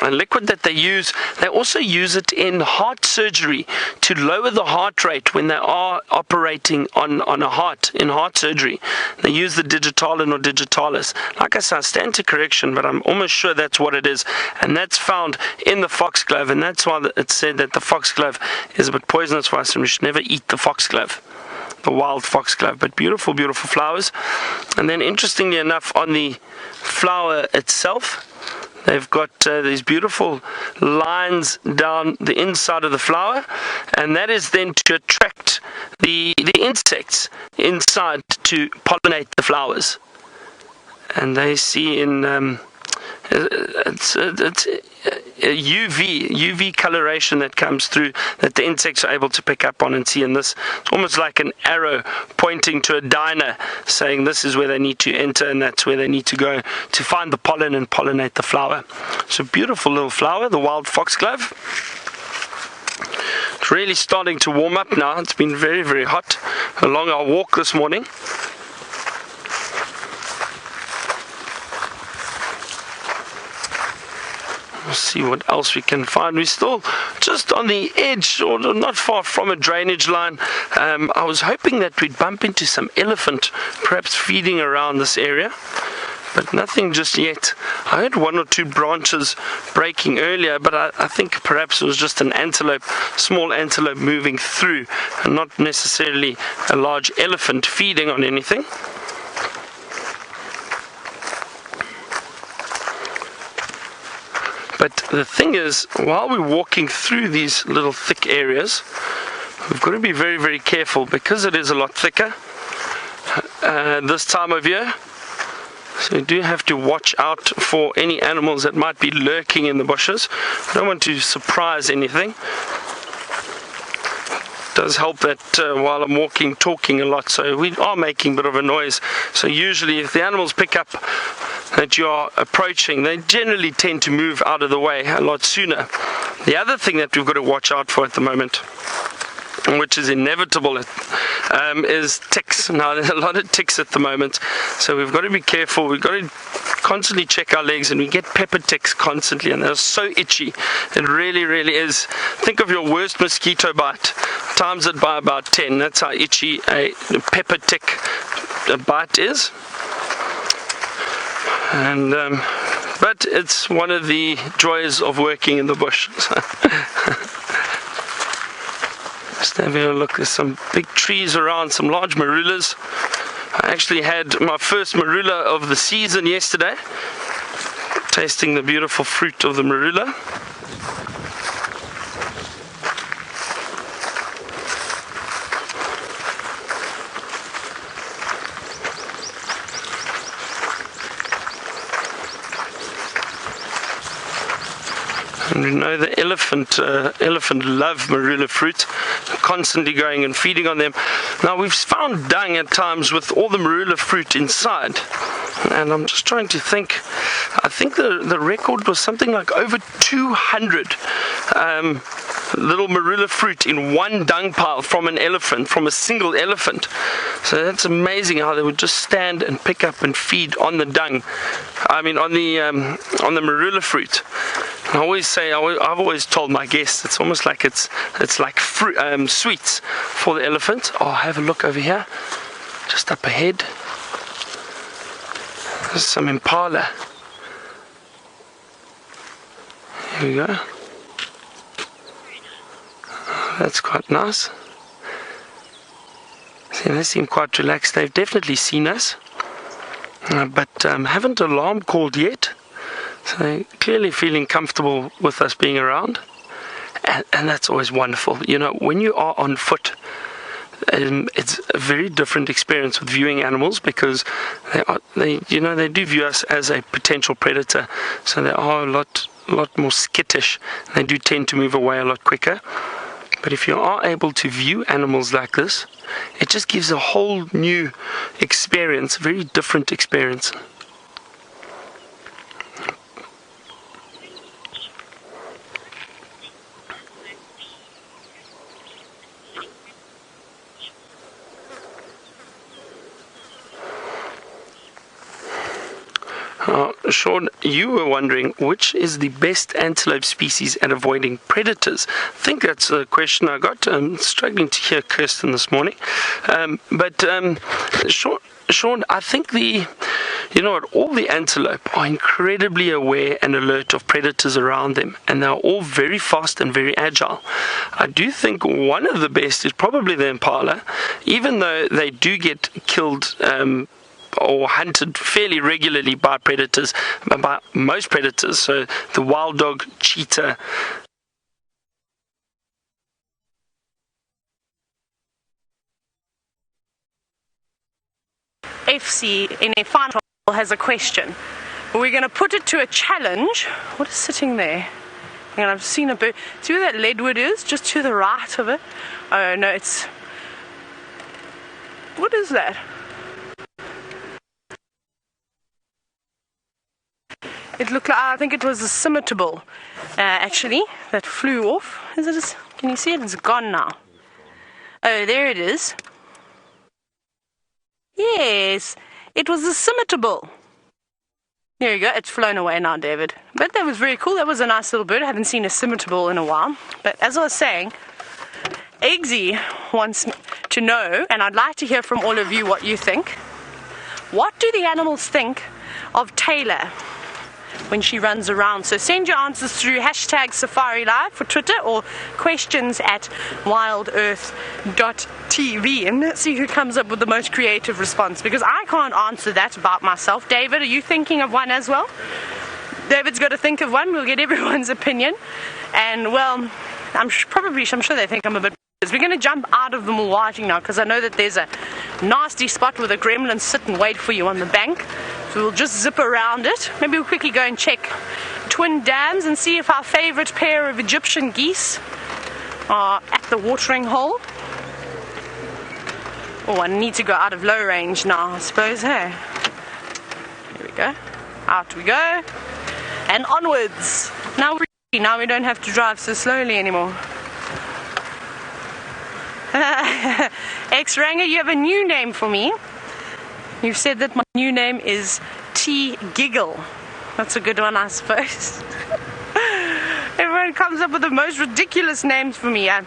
a liquid that they use. They also use it in heart surgery to lower the heart rate when they are operating on a heart, in heart surgery. They use the digitalin or digitalis. Like I said, I stand to correction, but I'm almost sure that's what it is, and that's found in the foxglove, and that's why it's said that the foxglove is a bit poisonous for us, and we should never eat the foxglove, the wild foxglove. But beautiful, beautiful flowers. And then interestingly enough, on the flower itself, they've got these beautiful lines down the inside of the flower, and that is then to attract the insects inside to pollinate the flowers. And they see in it's a UV coloration that comes through, that the insects are able to pick up on and see. And this, it's almost like an arrow pointing to a diner, saying this is where they need to enter, and that's where they need to go to find the pollen and pollinate the flower. So beautiful little flower, the wild foxglove. It's really starting to warm up now. It's been very, very hot along our walk this morning. We'll see what else we can find. We're still just on the edge, or not far from a drainage line. I was hoping that we'd bump into some elephant, perhaps feeding around this area, but nothing just yet. I heard one or two branches breaking earlier, but I think perhaps it was just an antelope, small antelope moving through, and not necessarily a large elephant feeding on anything. But the thing is, while we're walking through these little thick areas, we've got to be very, very careful, because it is a lot thicker this time of year. So you do have to watch out for any animals that might be lurking in the bushes. I don't want to surprise anything. It does help that while I'm walking, talking a lot, so we are making a bit of a noise. So usually if the animals pick up that you are approaching, they generally tend to move out of the way a lot sooner. The other thing that we've got to watch out for at the moment, which is inevitable, is ticks. Now, there's a lot of ticks at the moment, so we've got to be careful. We've got to constantly check our legs, and we get pepper ticks constantly, and they're so itchy. It really, really is. Think of your worst mosquito bite, times it by about 10. That's how itchy a pepper tick bite is. And but it's one of the joys of working in the bush. Just having a look, there's some big trees around, some large marulas. I actually had my first marula of the season yesterday, tasting the beautiful fruit of the marula. And we know the elephant love marula fruit, constantly going and feeding on them. Now, we've found dung at times with all the marula fruit inside, and I'm just trying to think. I think the record was something like over 200 little marula fruit in one dung pile from an elephant, from a single elephant. So that's amazing how they would just stand and pick up and feed on the dung. I mean, on the marula fruit. I always say, I've always told my guests, it's almost like it's like fruit, sweets for the elephant. Oh, have a look over here, just up ahead. There's some impala. Here we go. That's quite nice. See, they seem quite relaxed. They've definitely seen us, but haven't alarm called yet. So they're clearly feeling comfortable with us being around, and that's always wonderful. You know, when you are on foot, it's a very different experience with viewing animals, because they do view us as a potential predator. So they are a lot more skittish. They do tend to move away a lot quicker. But if you are able to view animals like this, it just gives a whole new experience, a very different experience. Sean, you were wondering which is the best antelope species at avoiding predators. I think that's a question I got. I'm struggling to hear Kirsten this morning. Sean, I think all the antelope are incredibly aware and alert of predators around them, and they're all very fast and very agile. I do think one of the best is probably the impala, even though they do get killed or hunted fairly regularly by predators, by most predators. So the wild dog, cheetah, FC in a final has a question. We're going to put it to a challenge. What is sitting there? And I've seen a bird. See where that leadwood is? Just to the right of it. Oh no, it's... What is that? It looked like, I think it was a scimitar, actually, that flew off. Can you see it? It's gone now. Oh, there it is. Yes, it was a scimitar. There you go. It's flown away now, David. But that was very cool. That was a nice little bird. I haven't seen a scimitar in a while. But as I was saying, Eggsy wants to know, and I'd like to hear from all of you what you think. What do the animals think of Taylor when she runs around? So send your answers through #SafariLive for Twitter, or questions at WildEarthTV, and let's see who comes up with the most creative response, because I can't answer that about myself. David, are you thinking of one as well? David's got to think of one. We'll get everyone's opinion. And well, I'm sure they think I'm a bit... We're going to jump out of the Mulwati now, because I know that there's a nasty spot where the gremlins sit and wait for you on the bank. So we'll just zip around it. Maybe we'll quickly go and check Twin Dams and see if our favorite pair of Egyptian geese are at the watering hole. Oh, I need to go out of low range now, I suppose, hey? Here we go. Out we go. And onwards. Now we don't have to drive so slowly anymore. X-Ranger, you have a new name for me. You've said that my new name is T-Giggle. That's a good one, I suppose. Everyone comes up with the most ridiculous names for me. I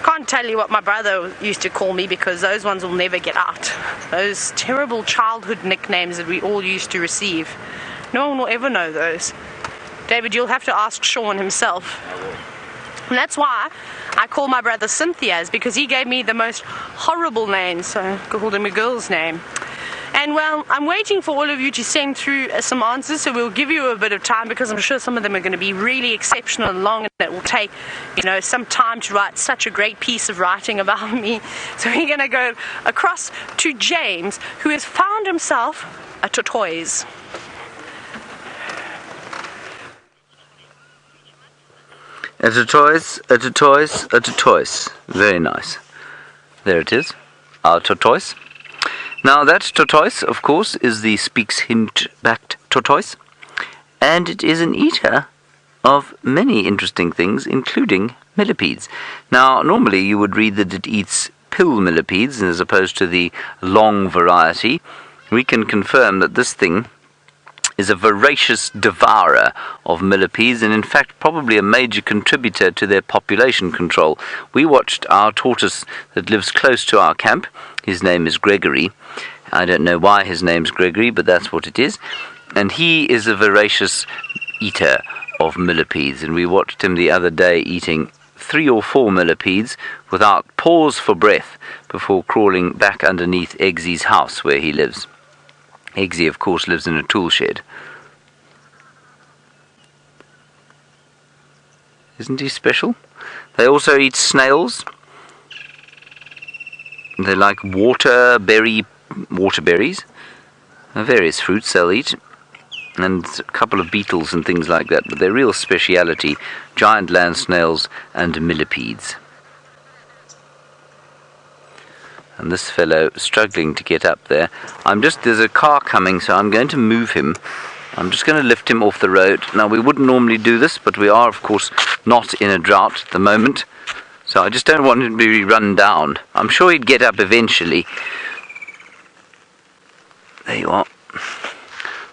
can't tell you what my brother used to call me because those ones will never get out. Those terrible childhood nicknames that we all used to receive. No one will ever know those. David, you'll have to ask Sean himself. And that's why I call my brother Cynthia's, because he gave me the most horrible names, so I called him a girl's name. And well, I'm waiting for all of you to send through some answers, so we'll give you a bit of time because I'm sure some of them are going to be really exceptional and long, and it will take, some time to write such a great piece of writing about me. So we're going to go across to James, who has found himself a tortoise. A tortoise, a tortoise, a tortoise. Very nice. There it is, our tortoise. Now that tortoise, of course, is the Speaks Hint-backed tortoise, and it is an eater of many interesting things, including millipedes. Now, normally you would read that it eats pill millipedes as opposed to the long variety. We can confirm that this thing is a voracious devourer of millipedes, and in fact probably a major contributor to their population control. We watched our tortoise that lives close to our camp. His name is Gregory. I don't know why his name's Gregory, but that's what it is. And he is a voracious eater of millipedes, and we watched him the other day eating 3 or 4 millipedes without pause for breath before crawling back underneath Eggsy's house where he lives. Eggsy, of course, lives in a tool shed. Isn't he special? They also eat snails. They like waterberries, various fruits they'll eat, and a couple of beetles and things like that. But their real speciality, giant land snails and millipedes. And this fellow struggling to get up there. There's a car coming, so I'm going to move him. I'm just going to lift him off the road. Now, we wouldn't normally do this, but we are, of course, not in a drought at the moment. So I just don't want him to be run down. I'm sure he'd get up eventually. There you are.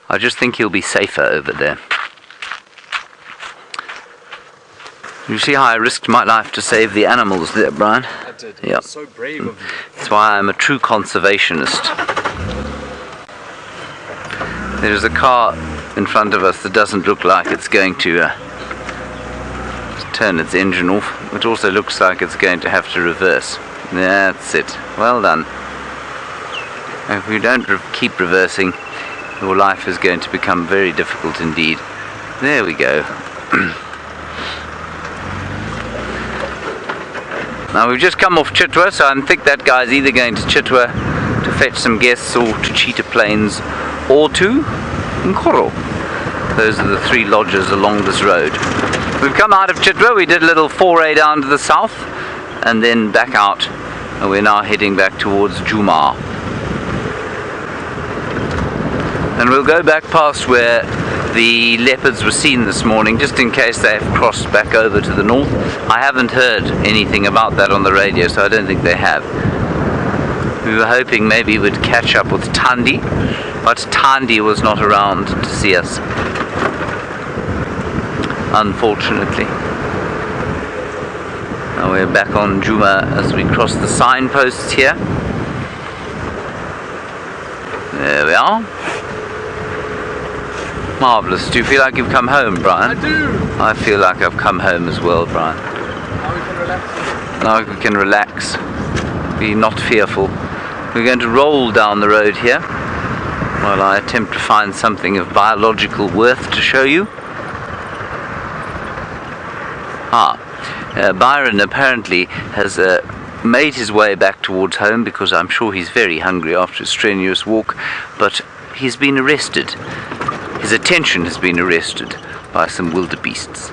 I just think he'll be safer over there. You see how I risked my life to save the animals there, Brian? I did. Yeah. So brave of you. That's why I'm a true conservationist. There is a car in front of us that doesn't look like it's going to turn its engine off. It also looks like it's going to have to reverse. That's it. Well done. If you don't keep reversing, your life is going to become very difficult indeed. There we go. Now we've just come off Chitwa, so I think that guy's either going to Chitwa to fetch some guests, or to Cheetah Plains, or to Nkoro. Those are the 3 lodges along this road. We've come out of Chitwa, we did a little foray down to the south, and then back out, and we're now heading back towards Djuma. And we'll go back past where the leopards were seen this morning, just in case they have crossed back over to the north. I haven't heard anything about that on the radio, so I don't think they have. We were hoping maybe we'd catch up with Thandi, but Thandi was not around to see us, unfortunately. Now we're back on Djuma as we cross the signposts here. There we are. Marvellous. Do you feel like you've come home, Brian? I do. I feel like I've come home as well, Brian. Now we can relax. Now we can relax. Be not fearful. We're going to roll down the road here while I attempt to find something of biological worth to show you. Byron apparently has made his way back towards home because I'm sure he's very hungry after a strenuous walk, but he's been arrested. His attention has been arrested by some wildebeests.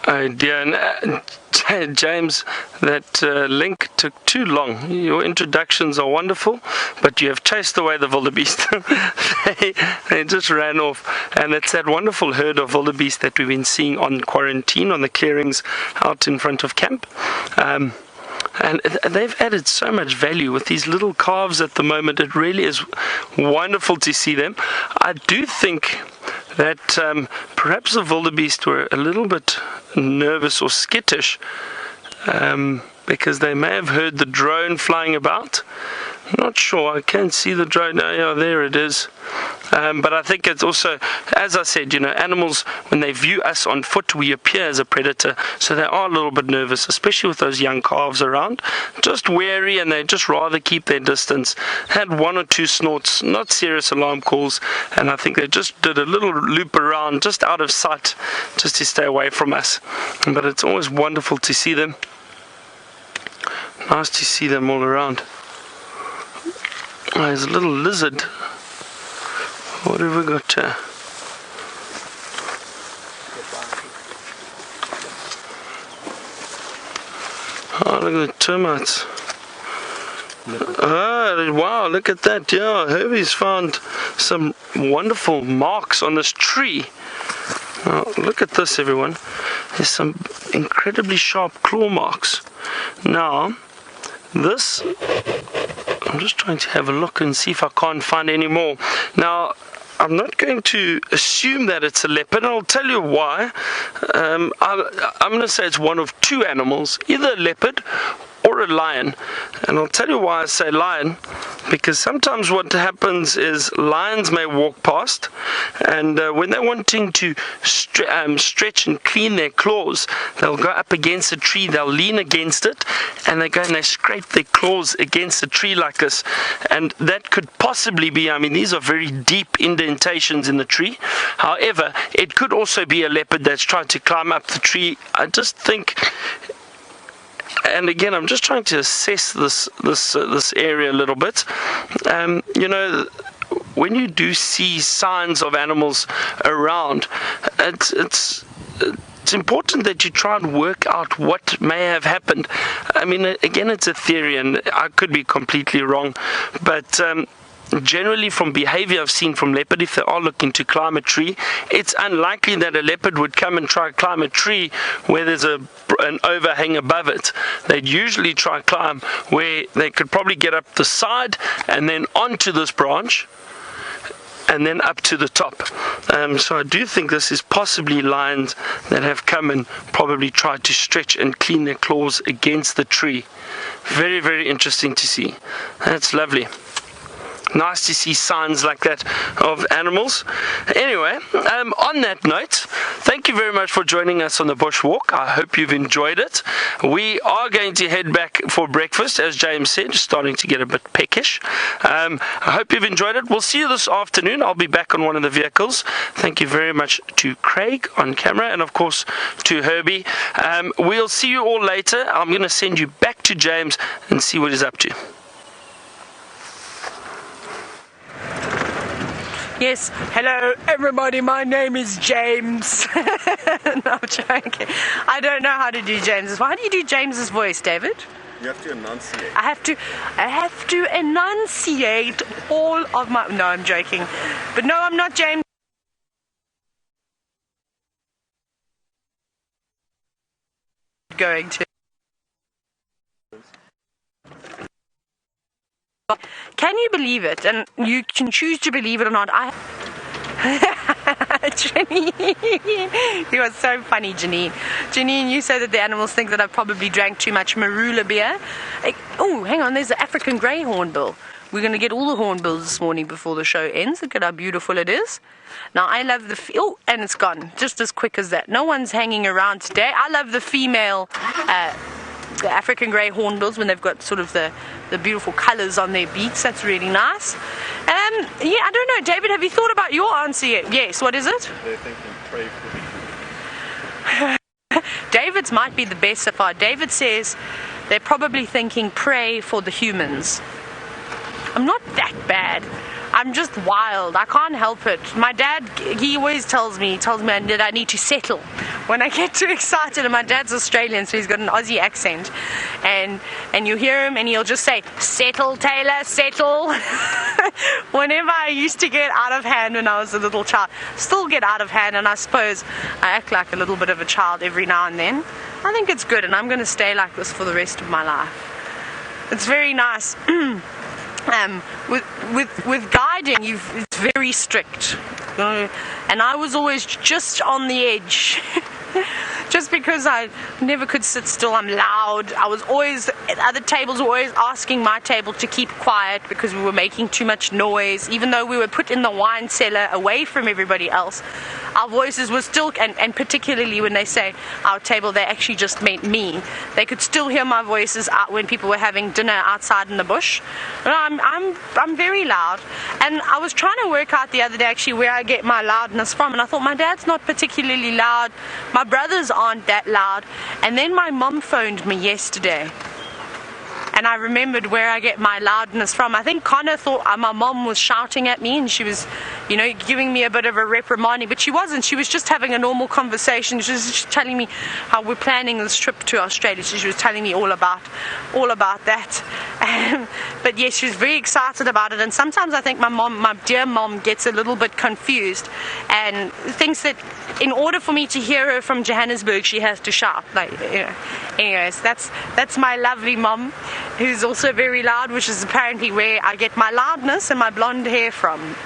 Oh dear, and James, that link took too long. Your introductions are wonderful, but you have chased away the wildebeest. they just ran off, and it's that wonderful herd of wildebeest that we've been seeing on quarantine on the clearings out in front of camp. And they've added so much value with these little calves at the moment. It really is wonderful to see them. I do think that perhaps the wildebeest were a little bit nervous or skittish because they may have heard the drone flying about. I'm not sure. I can't see the drone. Oh, yeah, there it is. But I think it's also, as I said, animals, when they view us on foot, we appear as a predator. So they are a little bit nervous, especially with those young calves around. Just wary, and they just rather keep their distance. Had one or two snorts, not serious alarm calls, and I think they just did a little loop around, just out of sight, just to stay away from us. But it's always wonderful to see them. Nice to see them all around. Oh, there's a little lizard. What have we got here? Oh, look at the termites. Oh, wow, look at that. Yeah, Herbie's found some wonderful marks on this tree. Now, look at this, everyone. There's some incredibly sharp claw marks. Now, this... I'm just trying to have a look and see if I can't find any more. Now, I'm not going to assume that it's a leopard, and I'll tell you why. I'm going to say it's one of two animals, either a leopard or a lion. And I'll tell you why I say lion, because sometimes what happens is lions may walk past, and when they're wanting to stretch and clean their claws, they'll go up against a tree, they'll lean against it, and they go and they scrape their claws against a tree like this. And that could possibly be, these are very deep indentations in the tree. However, it could also be a leopard that's trying to climb up the tree. I just think... And again, I'm just trying to assess this area a little bit. When you do see signs of animals around, it's important that you try and work out what may have happened. Again, it's a theory, and I could be completely wrong, but generally from behavior I've seen from leopard, if they are looking to climb a tree, it's unlikely that a leopard would come and try to climb a tree where there's an overhang above it. They'd usually try to climb where they could probably get up the side and then onto this branch and then up to the top. So I do think this is possibly lions that have come and probably tried to stretch and clean their claws against the tree. Very, very interesting to see. That's lovely. Nice to see signs like that of animals. Anyway, on that note, thank you very much for joining us on the bush walk. I hope you've enjoyed it. We are going to head back for breakfast, as James said, starting to get a bit peckish. I hope you've enjoyed it. We'll see you this afternoon. I'll be back on one of the vehicles. Thank you very much to Craig on camera, and of course to Herbie. We'll see you all later. I'm going to send you back to James and see what he's up to. Yes, hello everybody, my name is James. No, I'm joking. I don't know how to do James's. Why do you do James's voice, David? You have to enunciate. I have to enunciate all of my... No, I'm joking. But no, I'm not James. Going to... Can you believe it? And you can choose to believe it or not. Janine, you are so funny, Janine. Janine, you say that the animals think that I've probably drank too much marula beer. Oh, hang on, there's the African grey hornbill. We're going to get all the hornbills this morning before the show ends. Look at how beautiful it is. Now, I love the... Oh, and it's gone. Just as quick as that. No one's hanging around today. I love the female... the African grey hornbills when they've got sort of the beautiful colours on their beaks. That's really nice. Yeah, I don't know, David, have you thought about your answer yet? Yes, what is it? They're thinking pray for the David's might be the best so far. David says they're probably thinking pray for the humans. I'm not that bad. I'm just wild. I can't help it. My dad, he always tells me that I need to settle when I get too excited. And my dad's Australian, so he's got an Aussie accent. And you hear him and he'll just say, "Settle, Taylor, settle." Whenever I used to get out of hand when I was a little child, still get out of hand, and I suppose I act like a little bit of a child every now and then. I think it's good, and I'm going to stay like this for the rest of my life. It's very nice. With guiding, it's very strict, and I was always just on the edge. Just because I never could sit still, I'm loud. I was always, other tables were always asking my table to keep quiet because we were making too much noise. Even though we were put in the wine cellar away from everybody else, our voices were still, and particularly when they say our table, they actually just meant me. They could still hear my voices out when people were having dinner outside in the bush. I'm very loud, and I was trying to work out the other day actually where I get my loudness from, and I thought my dad's not particularly loud. My brothers aren't that loud. And then my mum phoned me yesterday, and I remembered where I get my loudness from. I think Connor thought my mom was shouting at me, and she was, giving me a bit of a reprimanding, but she wasn't. She was just having a normal conversation. She was just telling me how we're planning this trip to Australia. So she was telling me all about that. But yes, she was very excited about it. And sometimes I think my dear mom, gets a little bit confused and thinks that in order for me to hear her from Johannesburg, she has to shout. Anyways, that's my lovely mom, who's also very loud, which is apparently where I get my loudness and my blonde hair from.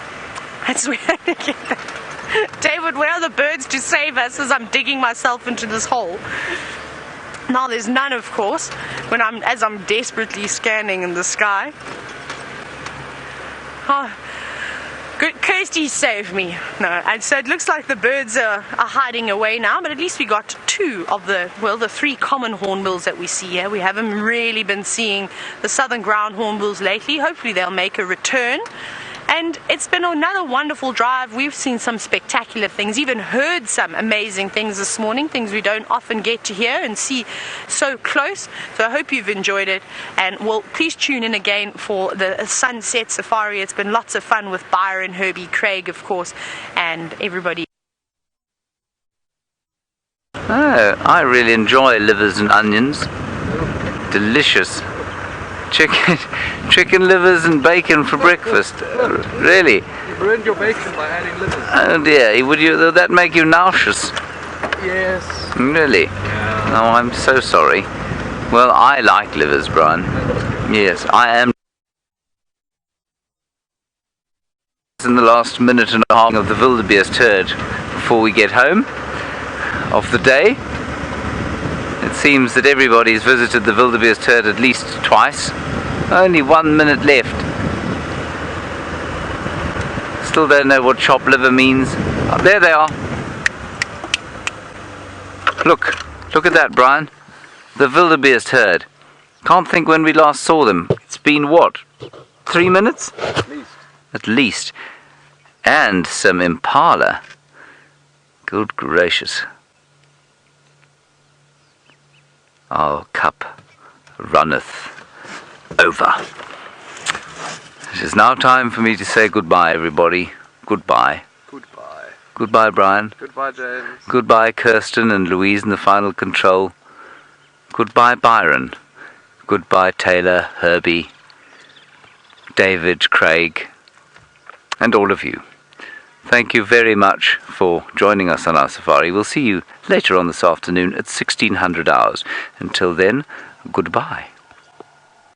That's where I get that. David, where are the birds to save us as I'm digging myself into this hole? Now there's none, of course, as I'm desperately scanning in the sky. Oh, good, Kirsty saved me. No, and so it looks like the birds are hiding away now, but at least we got two of the three common hornbills that we see here. We haven't really been seeing the southern ground hornbills lately. Hopefully they'll make a return. And it's been another wonderful drive. We've seen some spectacular things, even heard some amazing things this morning, things we don't often get to hear and see so close. So I hope you've enjoyed it, and please tune in again for the sunset safari. It's been lots of fun with Byron, Herbie, Craig, of course, and everybody. Oh, I really enjoy livers and onions. Delicious. Chicken livers and bacon for breakfast. Really? You ruined your bacon by adding livers. Oh dear, would that make you nauseous? Yes. Really? Yeah. Oh, I'm so sorry. Well, I like livers, Brian. Yes, I am. In the last minute and a half of the wildebeest herd before we get home of the day. It seems that everybody's visited the wildebeest herd at least twice. Only 1 minute left. Still don't know what chopped liver means. Oh, there they are. Look at that, Brian. The wildebeest herd. Can't think when we last saw them. It's been what? 3 minutes? At least. At least. And some impala. Good gracious. Our cup runneth over. It is now time for me to say goodbye, everybody. Goodbye. Goodbye. Goodbye, Brian. Goodbye, James. Goodbye, Kirsten and Louise in the final control. Goodbye, Byron. Goodbye, Taylor, Herbie, David, Craig, and all of you. Thank you very much for joining us on our safari. We'll see you later on this afternoon at 1600 hours. Until then, goodbye.